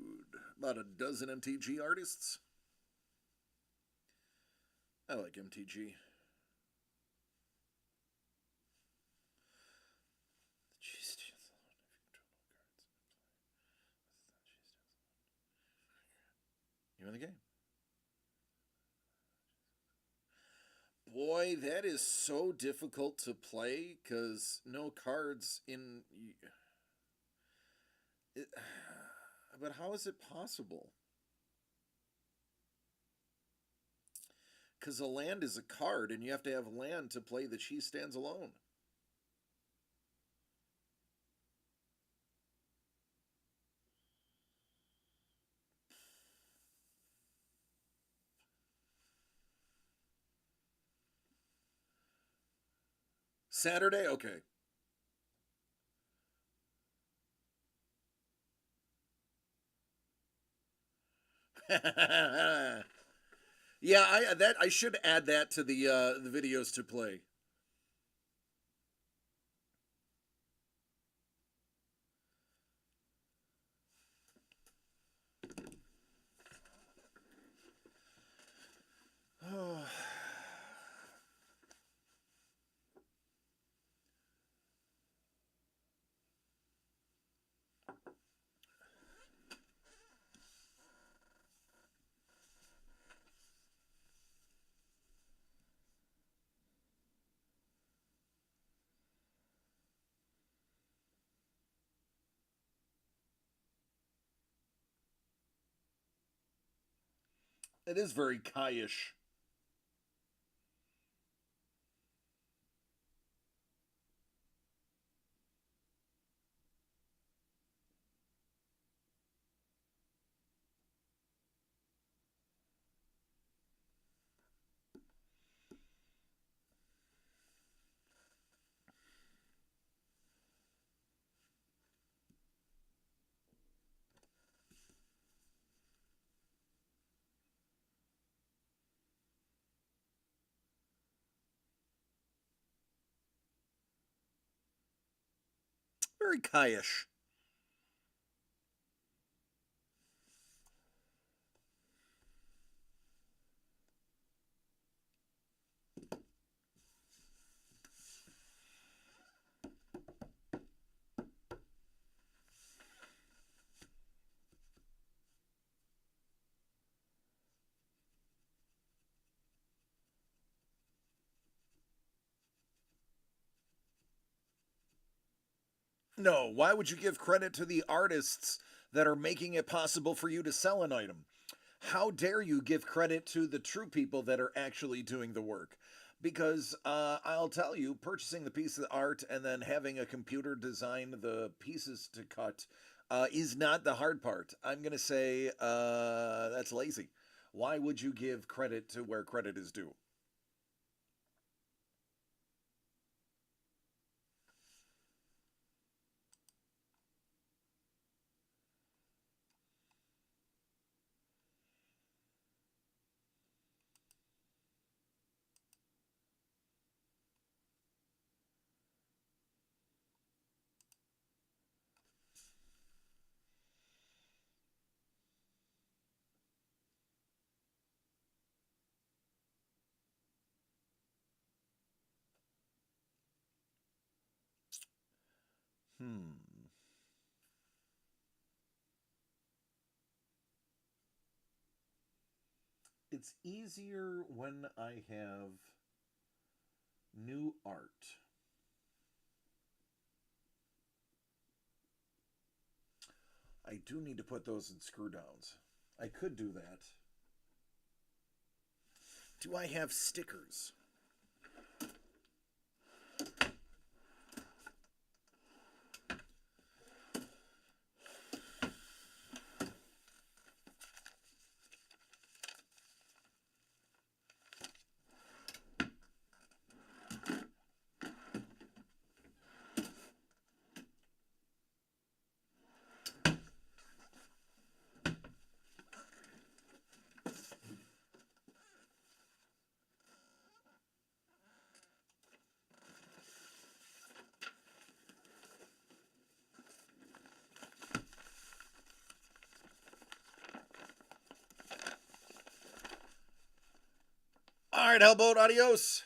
[SPEAKER 3] About a dozen MTG artists. I like MTG. You in the game? Boy, that is so difficult to play because no cards in. But how is it possible? Because a land is a card, and you have to have land to play the She Stands Alone. Saturday? Okay. Yeah, I should add that to the videos to play. It is very Kai-ish. Very Kai-ish. No, why would you give credit to the artists that are making it possible for you to sell an item? How dare you give credit to the true people that are actually doing the work? Because I'll tell you, purchasing the piece of art and then having a computer design the pieces to cut is not the hard part. I'm going to say that's lazy. Why would you give credit to where credit is due? It's easier when I have new art. I do need to put those in screw downs. I could do that. Do I have stickers? right, Hellboat, adios.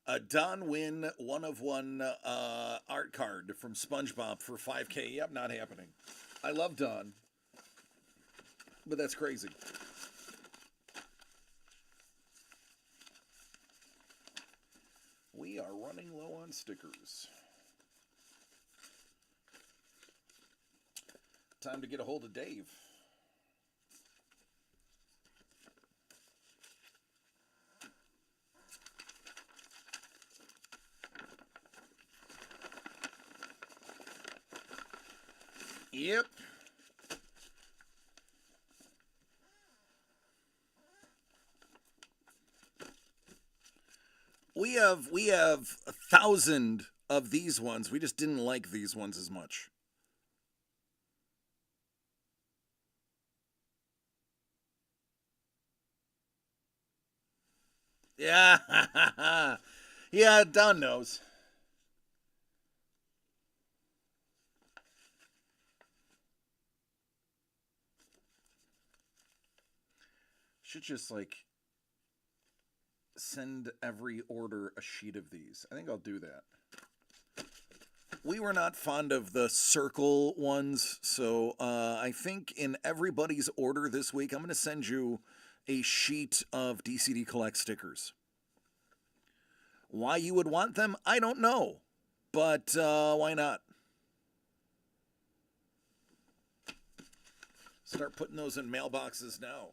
[SPEAKER 3] A Don Win 1 of 1 art card from SpongeBob for 5K. Yep, not happening. I love Don, but that's crazy. We are running low on stickers. Time to get a hold of Dave. Yep. We have 1,000 of these ones. We just didn't like these ones as much. Yeah. Yeah, Don knows. Should just like send every order a sheet of these. I think I'll do that. We were not fond of the circle ones, so I think in everybody's order this week, I'm going to send you a sheet of DCD Collect stickers. Why you would want them, I don't know, but why not? Start putting those in mailboxes now.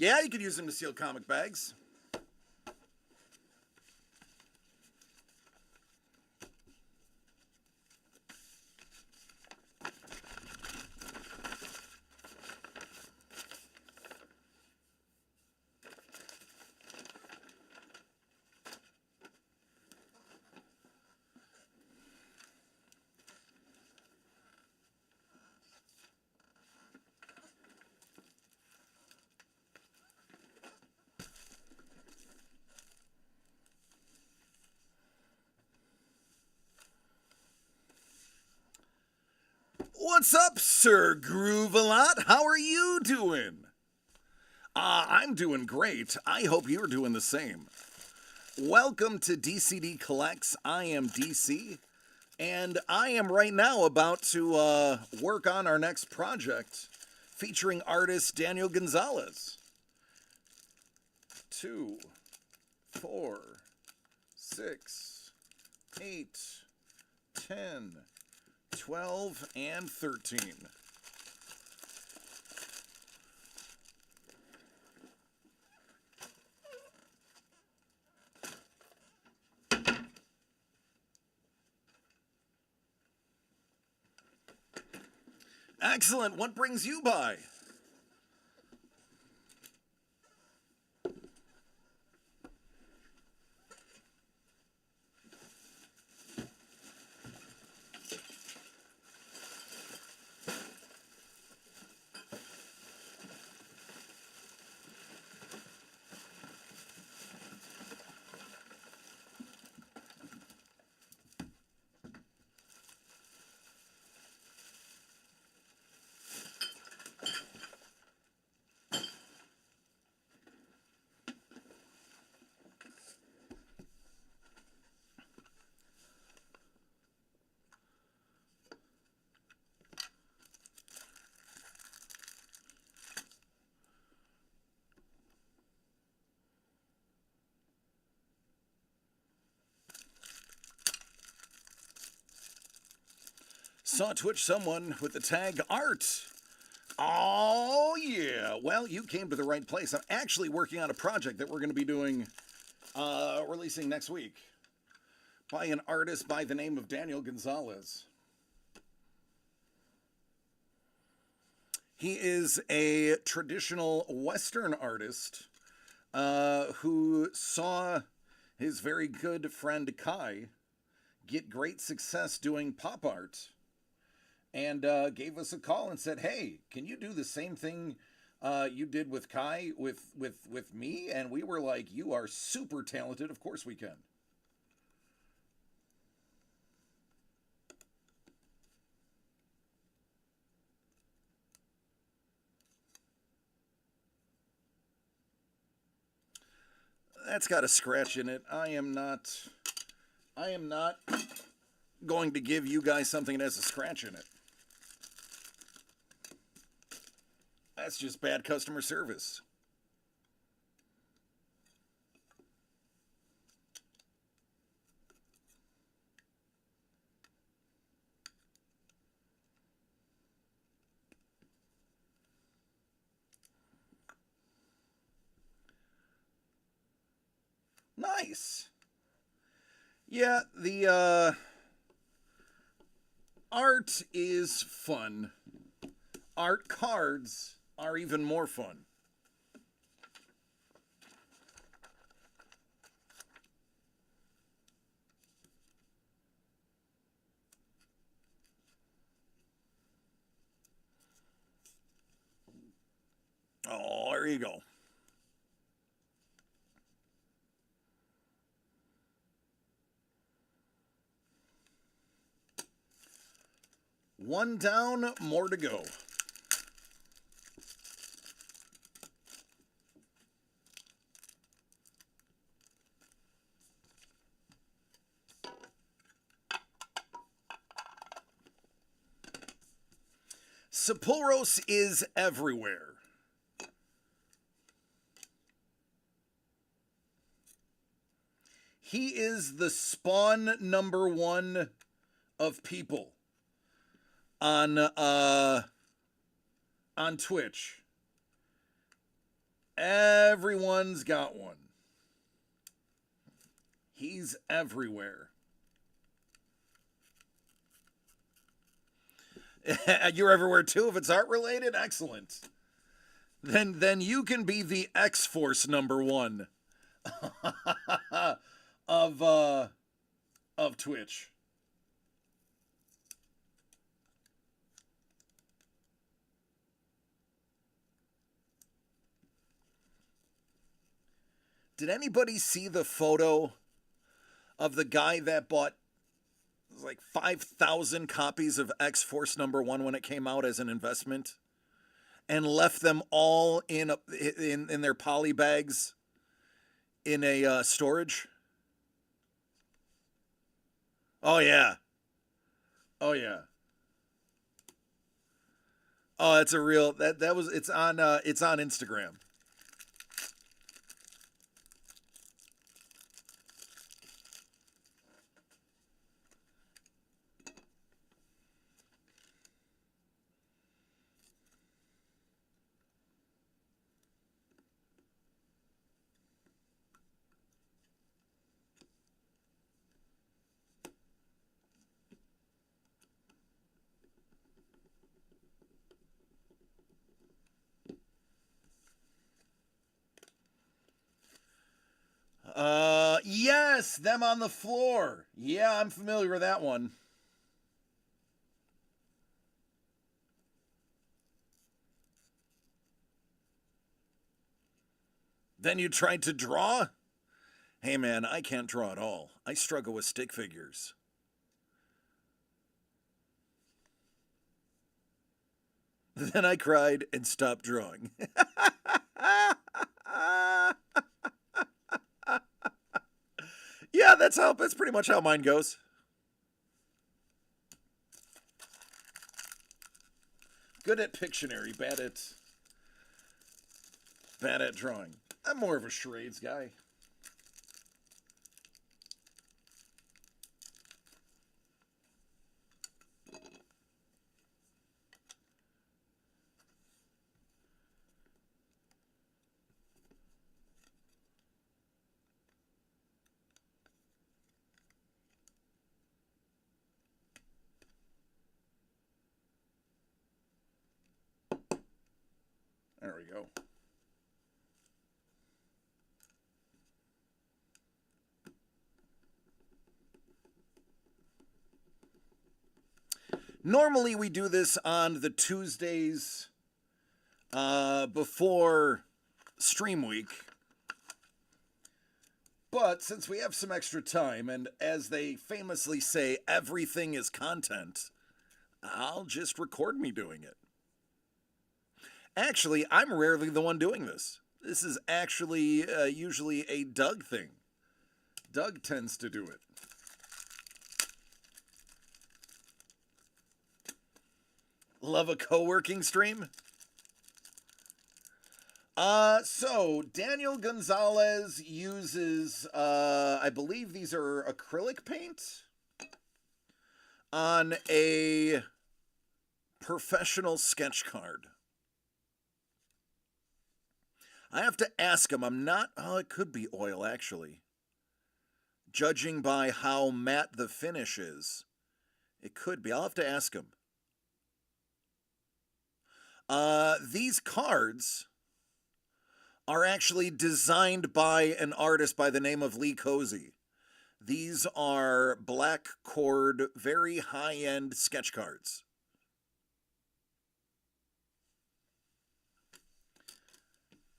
[SPEAKER 3] Yeah, you could use them to seal comic bags. What's up, Sir Groove-a-Lot? How are you doing? I'm doing great. I hope you're doing the same. Welcome to DCD Collects. I am DC, and I am right now about to work on our next project featuring artist Daniel Gonzalez. 2, 4, 6, 8, 10, 12, and 13. Excellent. What brings you by? Saw Twitch someone with the tag art. Oh, yeah. Well, you came to the right place. I'm actually working on a project that we're going to be doing, releasing next week by an artist by the name of Daniel Gonzalez. He is a traditional Western artist who saw his very good friend Kai get great success doing pop art, and gave us a call and said, "Hey, can you do the same thing you did with Kai with me?" And we were like, "You are super talented. Of course we can." That's got a scratch in it. I am not going to give you guys something that has a scratch in it. That's just bad customer service. Nice. Yeah, the art is fun. Art cards are even more fun. Oh, there you go. One down, more to go. Sapulros is everywhere. He is the spawn number one of people on Twitch. Everyone's got one. He's everywhere. You're everywhere too if it's art related? Excellent. Then you can be the X-Force number one of Twitch. Did anybody see the photo of the guy that bought like 5,000 copies of X-Force number one when it came out as an investment and left them all in their poly bags in a storage? Oh yeah. Oh yeah. Oh, that's a real it's on Instagram. Yes, them on the floor. Yeah, I'm familiar with that one. Then you tried to draw? Hey man, I can't draw at all. I struggle with stick figures. Then I cried and stopped drawing. Yeah, that's pretty much how mine goes. Good at Pictionary, bad at drawing. I'm more of a charades guy. There we go. Normally we do this on the Tuesdays before stream week. But since we have some extra time, and as they famously say, everything is content, I'll just record me doing it. Actually, I'm rarely the one doing this. This is actually usually a Doug thing. Doug tends to do it. Love a co-working stream? So Daniel Gonzalez uses, I believe these are acrylic paint on a professional sketch card. I have to ask him. I'm not, it could be oil actually. Judging by how matte the finish is, it could be. I'll have to ask him. These cards are actually designed by an artist by the name of Lee Cozy. These are black cord, very high-end sketch cards.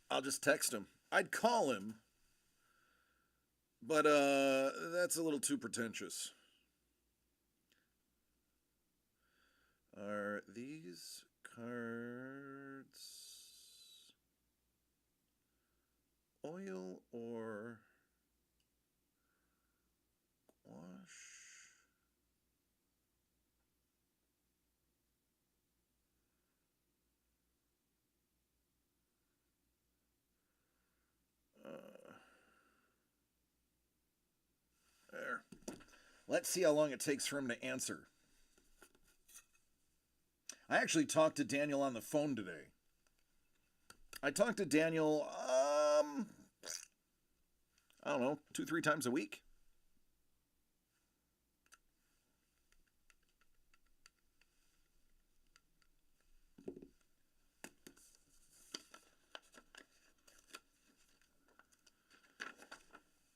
[SPEAKER 3] I'll just text him. I'd call him, but that's a little too pretentious. Are these cards oil or wash? There. Let's see how long it takes for him to answer. I actually talked to Daniel on the phone today. I talk to Daniel, I don't know, 2-3 times a week.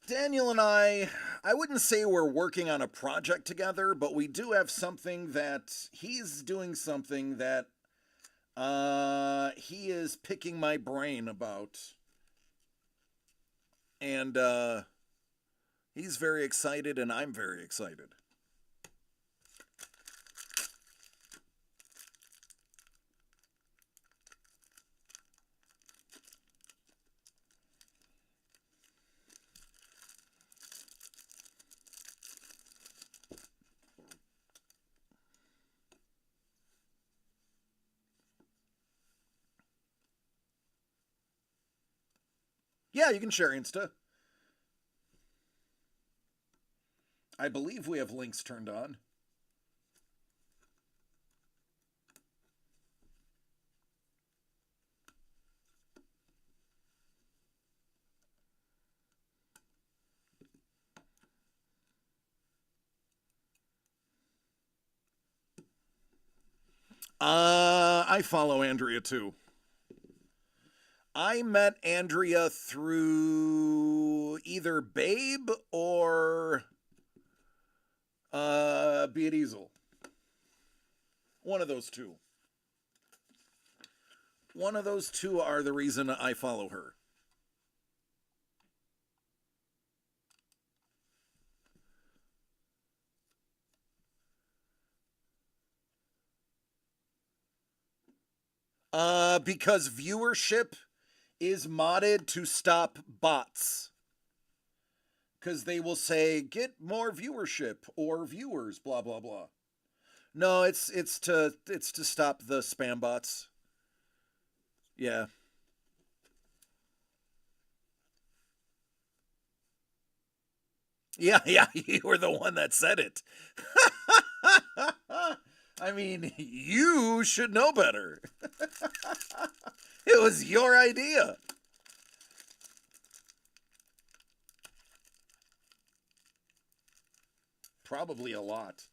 [SPEAKER 3] Daniel and I wouldn't say we're working on a project together, but we do have something that he's doing something that he is picking my brain about. And he's very excited and I'm very excited. Yeah, you can share Insta. I believe we have links turned on. I follow Andrea too. I met Andrea through either Babe or Be It Easel. One of those two. One of those two are the reason I follow her. Because viewership is modded to stop bots. Because they will say, get more viewership or viewers, blah, blah, blah. No, it's to stop the spam bots. Yeah. Yeah, you were the one that said it. I mean, you should know better. It was your idea. Probably a lot.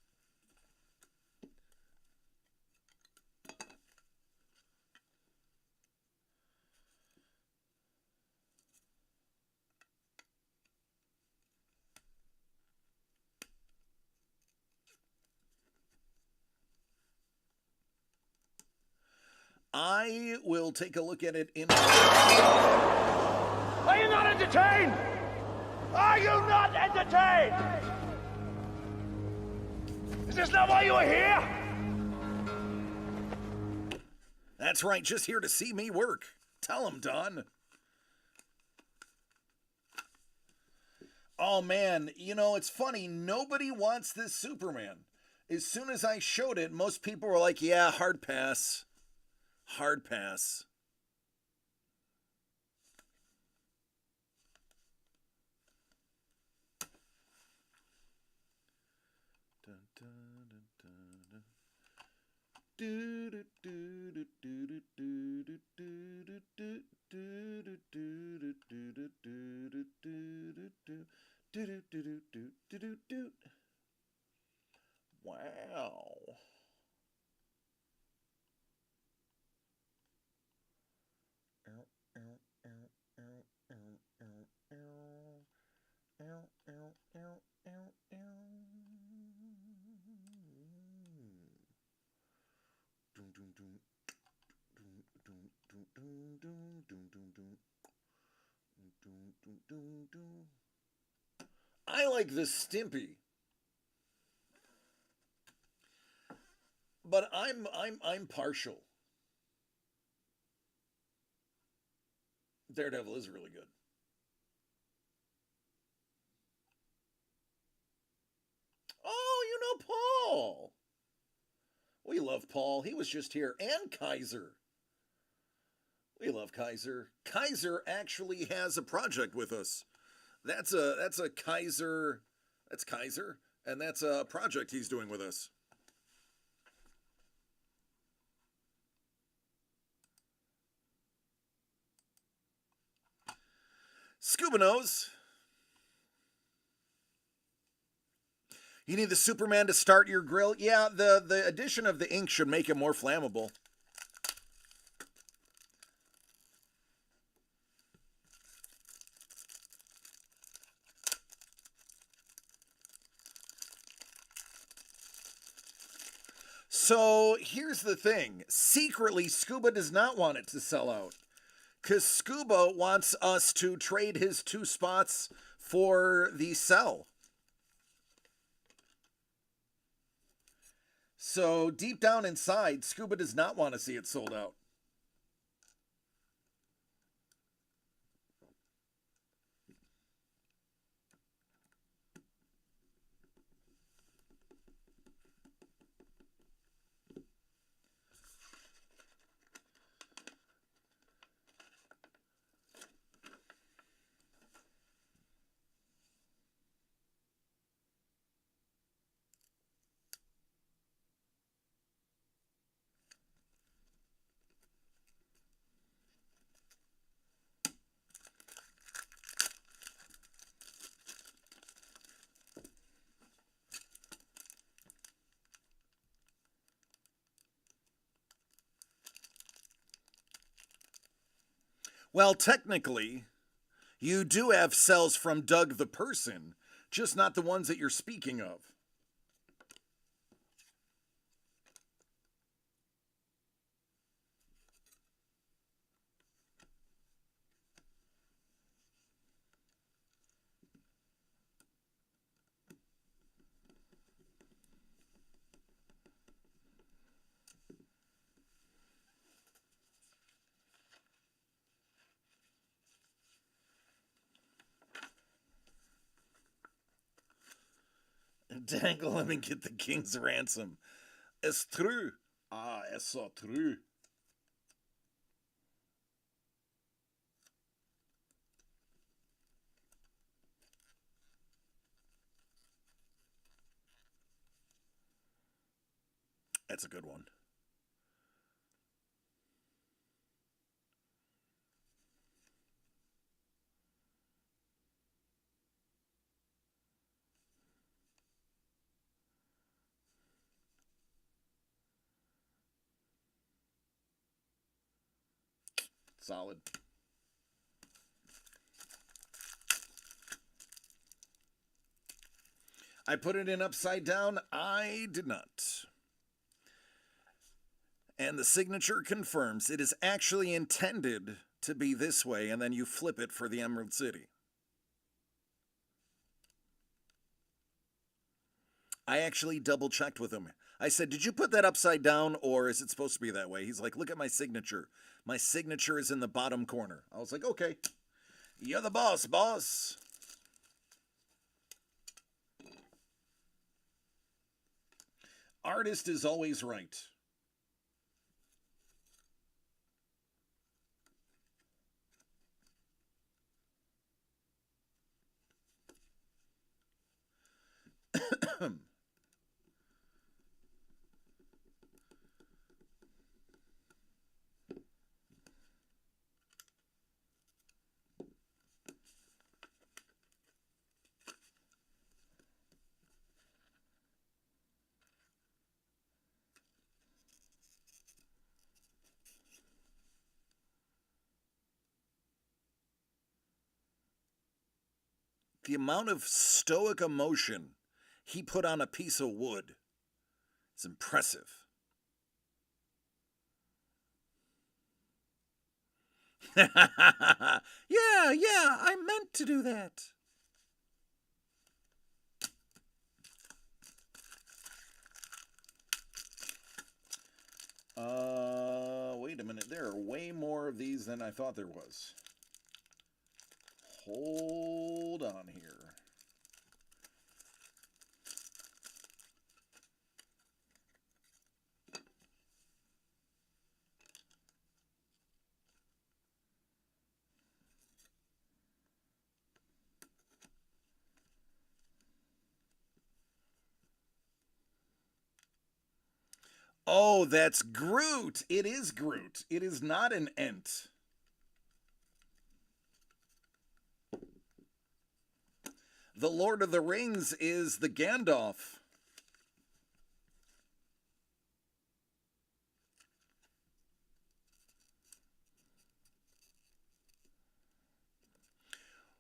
[SPEAKER 3] I will take a look at it in...
[SPEAKER 6] Are you not entertained? Are you not entertained? Is this not why you are here?
[SPEAKER 3] That's right, just here to see me work. Tell him, Don. Oh, man, you know, it's funny. Nobody wants this Superman. As soon as I showed it, most people were like, yeah, hard pass. Hard pass. Wow. I like the Stimpy. But I'm partial. Daredevil is really good. Oh, you know Paul. We love Paul. He was just here. And Kaiser. We love Kaiser. Kaiser actually has a project with us. That's a Kaiser. That's Kaiser. And that's a project he's doing with us. Scuba knows. You need the Superman to start your grill? Yeah, the addition of the ink should make it more flammable. So here's the thing. Secretly, Scuba does not want it to sell out. Because Scuba wants us to trade his 2 spots for the cell. So deep down inside, Scuba does not want to see it sold out. Well, technically, you do have cells from Doug the person, just not the ones that you're speaking of. Dangle him and get the king's ransom. It's true. Ah, it's so true. That's a good one. Solid. I put it in upside down. I did not. And the signature confirms it is actually intended to be this way, and then you flip it for the Emerald City. I actually double-checked with him. I said, did you put that upside down, or is it supposed to be that way? He's like, look at my signature. My signature is in the bottom corner. I was like, okay. You're the boss, boss. Artist is always right. The amount of stoic emotion he put on a piece of wood is impressive. Yeah, I meant to do that. Wait a minute. There are way more of these than I thought there was. Hold on here. Oh, that's Groot. It is Groot. It is not an Ent. The Lord of the Rings is the Gandalf.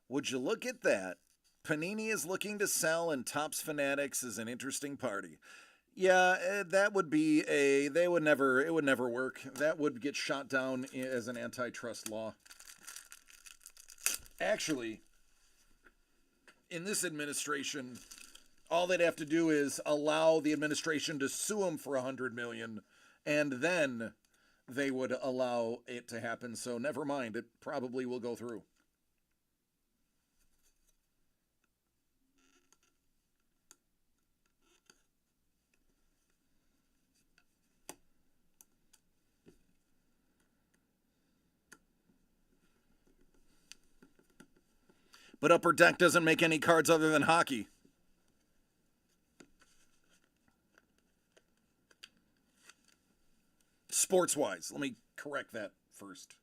[SPEAKER 3] Would you look at that? Panini is looking to sell, and Topps Fanatics is an interesting party. Yeah, that would be it would never work. That would get shot down as an antitrust law. Actually, in this administration, all they'd have to do is allow the administration to sue them for $100 million, and then they would allow it to happen. So never mind, it probably will go through. But Upper Deck doesn't make any cards other than hockey. Sports-wise. Let me correct that first.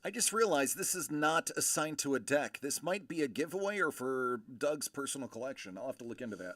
[SPEAKER 3] I just realized this is not assigned to a deck. This might be a giveaway or for Doug's personal collection. I'll have to look into that.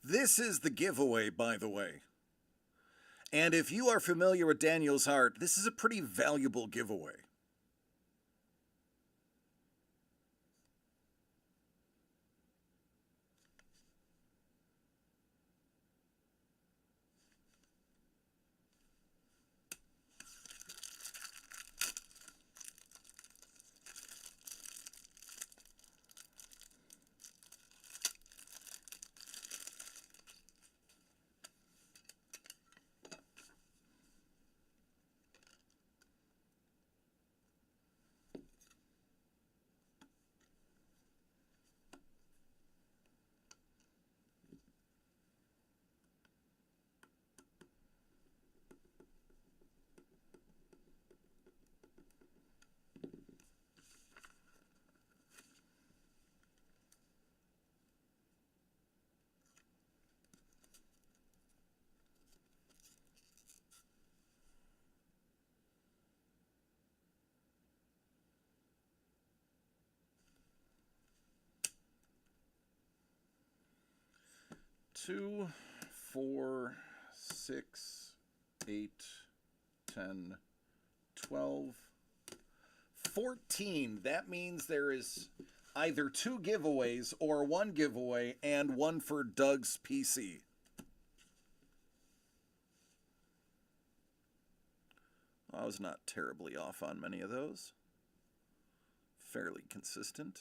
[SPEAKER 3] This is the giveaway, by the way. And if you are familiar with Daniel's art, this is a pretty valuable giveaway. 2, 4, 6, 8, 10, 12, 14. That means there is either 2 giveaways or 1 giveaway and 1 for Doug's PC. I was not terribly off on many of those. Fairly consistent.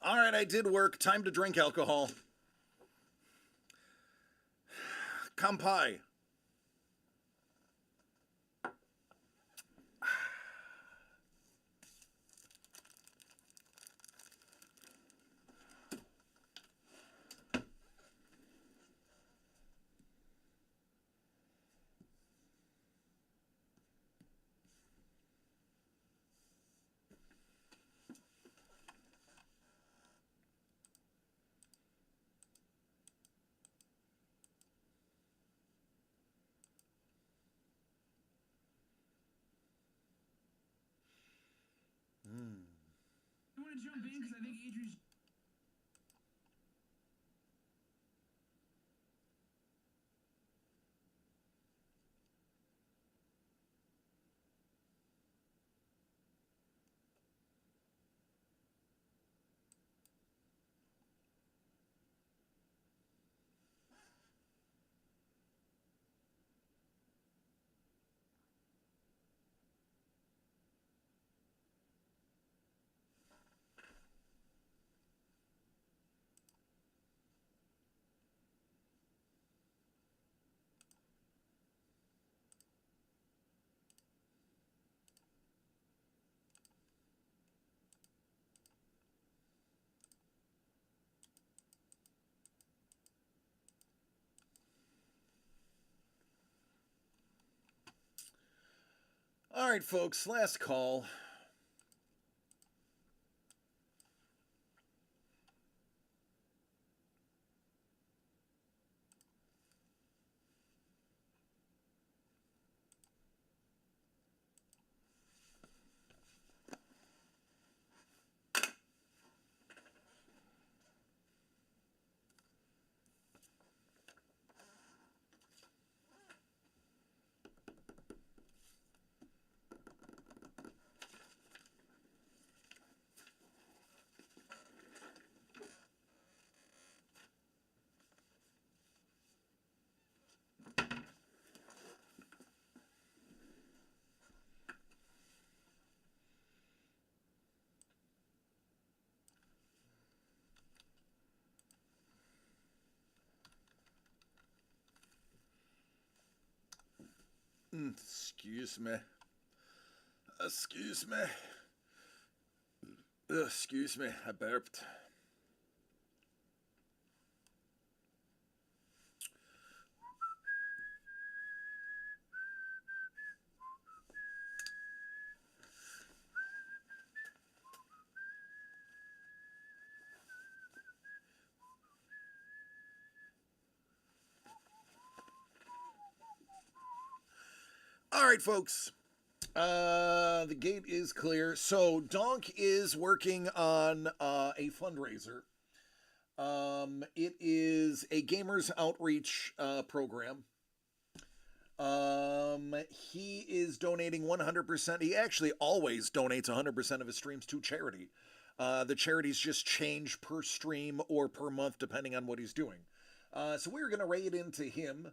[SPEAKER 3] All right, I did work. Time to drink alcohol. Kampai.
[SPEAKER 1] I want to jump in because I think Adrian's.
[SPEAKER 3] All right, folks, last call. Excuse me. Excuse me. Excuse me, I burped. All right, folks. The gate is clear. So Donk is working on a fundraiser. It is a gamers outreach program. He is donating 100%. He actually always donates 100% of his streams to charity. The charities just change per stream or per month depending on what he's doing. So we're going to raid into him.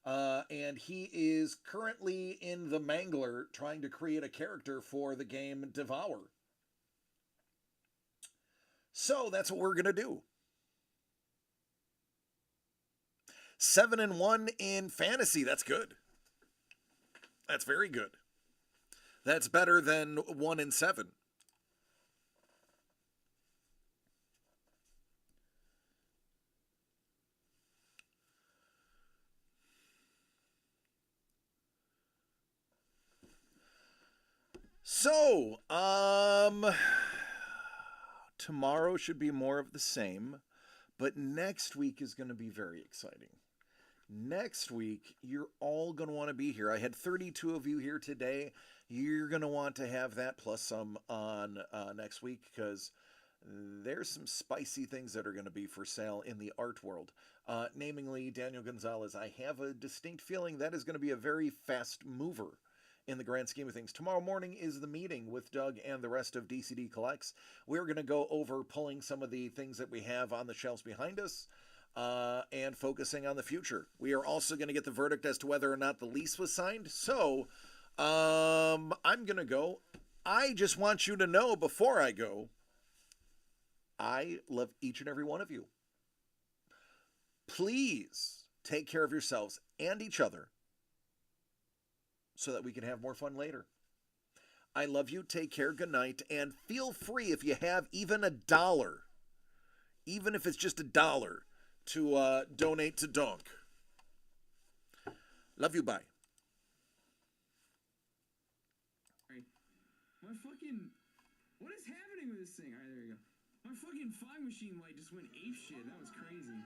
[SPEAKER 3] And he is currently in the Mangler trying to create a character for the game Devour. So that's what we're going to do. 7-1 in fantasy. That's good. That's very good. That's better than 1-7. So, tomorrow should be more of the same, but next week is going to be very exciting. Next week, you're all going to want to be here. I had 32 of you here today. You're going to want to have that plus some on next week because there's some spicy things that are going to be for sale in the art world. Namely, Daniel Gonzalez. I have a distinct feeling that is going to be a very fast mover in the grand scheme of things. Tomorrow morning is the meeting with Doug and the rest of DCD Collects. We're going to go over pulling some of the things that we have on the shelves behind us and focusing on the future. We are also going to get the verdict as to whether or not the lease was signed. So I'm going to go. I just want you to know before I go, I love each and every one of you. Please take care of yourselves and each other so that we can have more fun later. I love you. Take care. Good night. And feel free, if you have even $1, even if it's just $1, to donate to Donk. Love you. Bye.
[SPEAKER 1] My fucking... What is happening with this thing? Alright, there you go. My fucking fog machine light just went apeshit. That was crazy.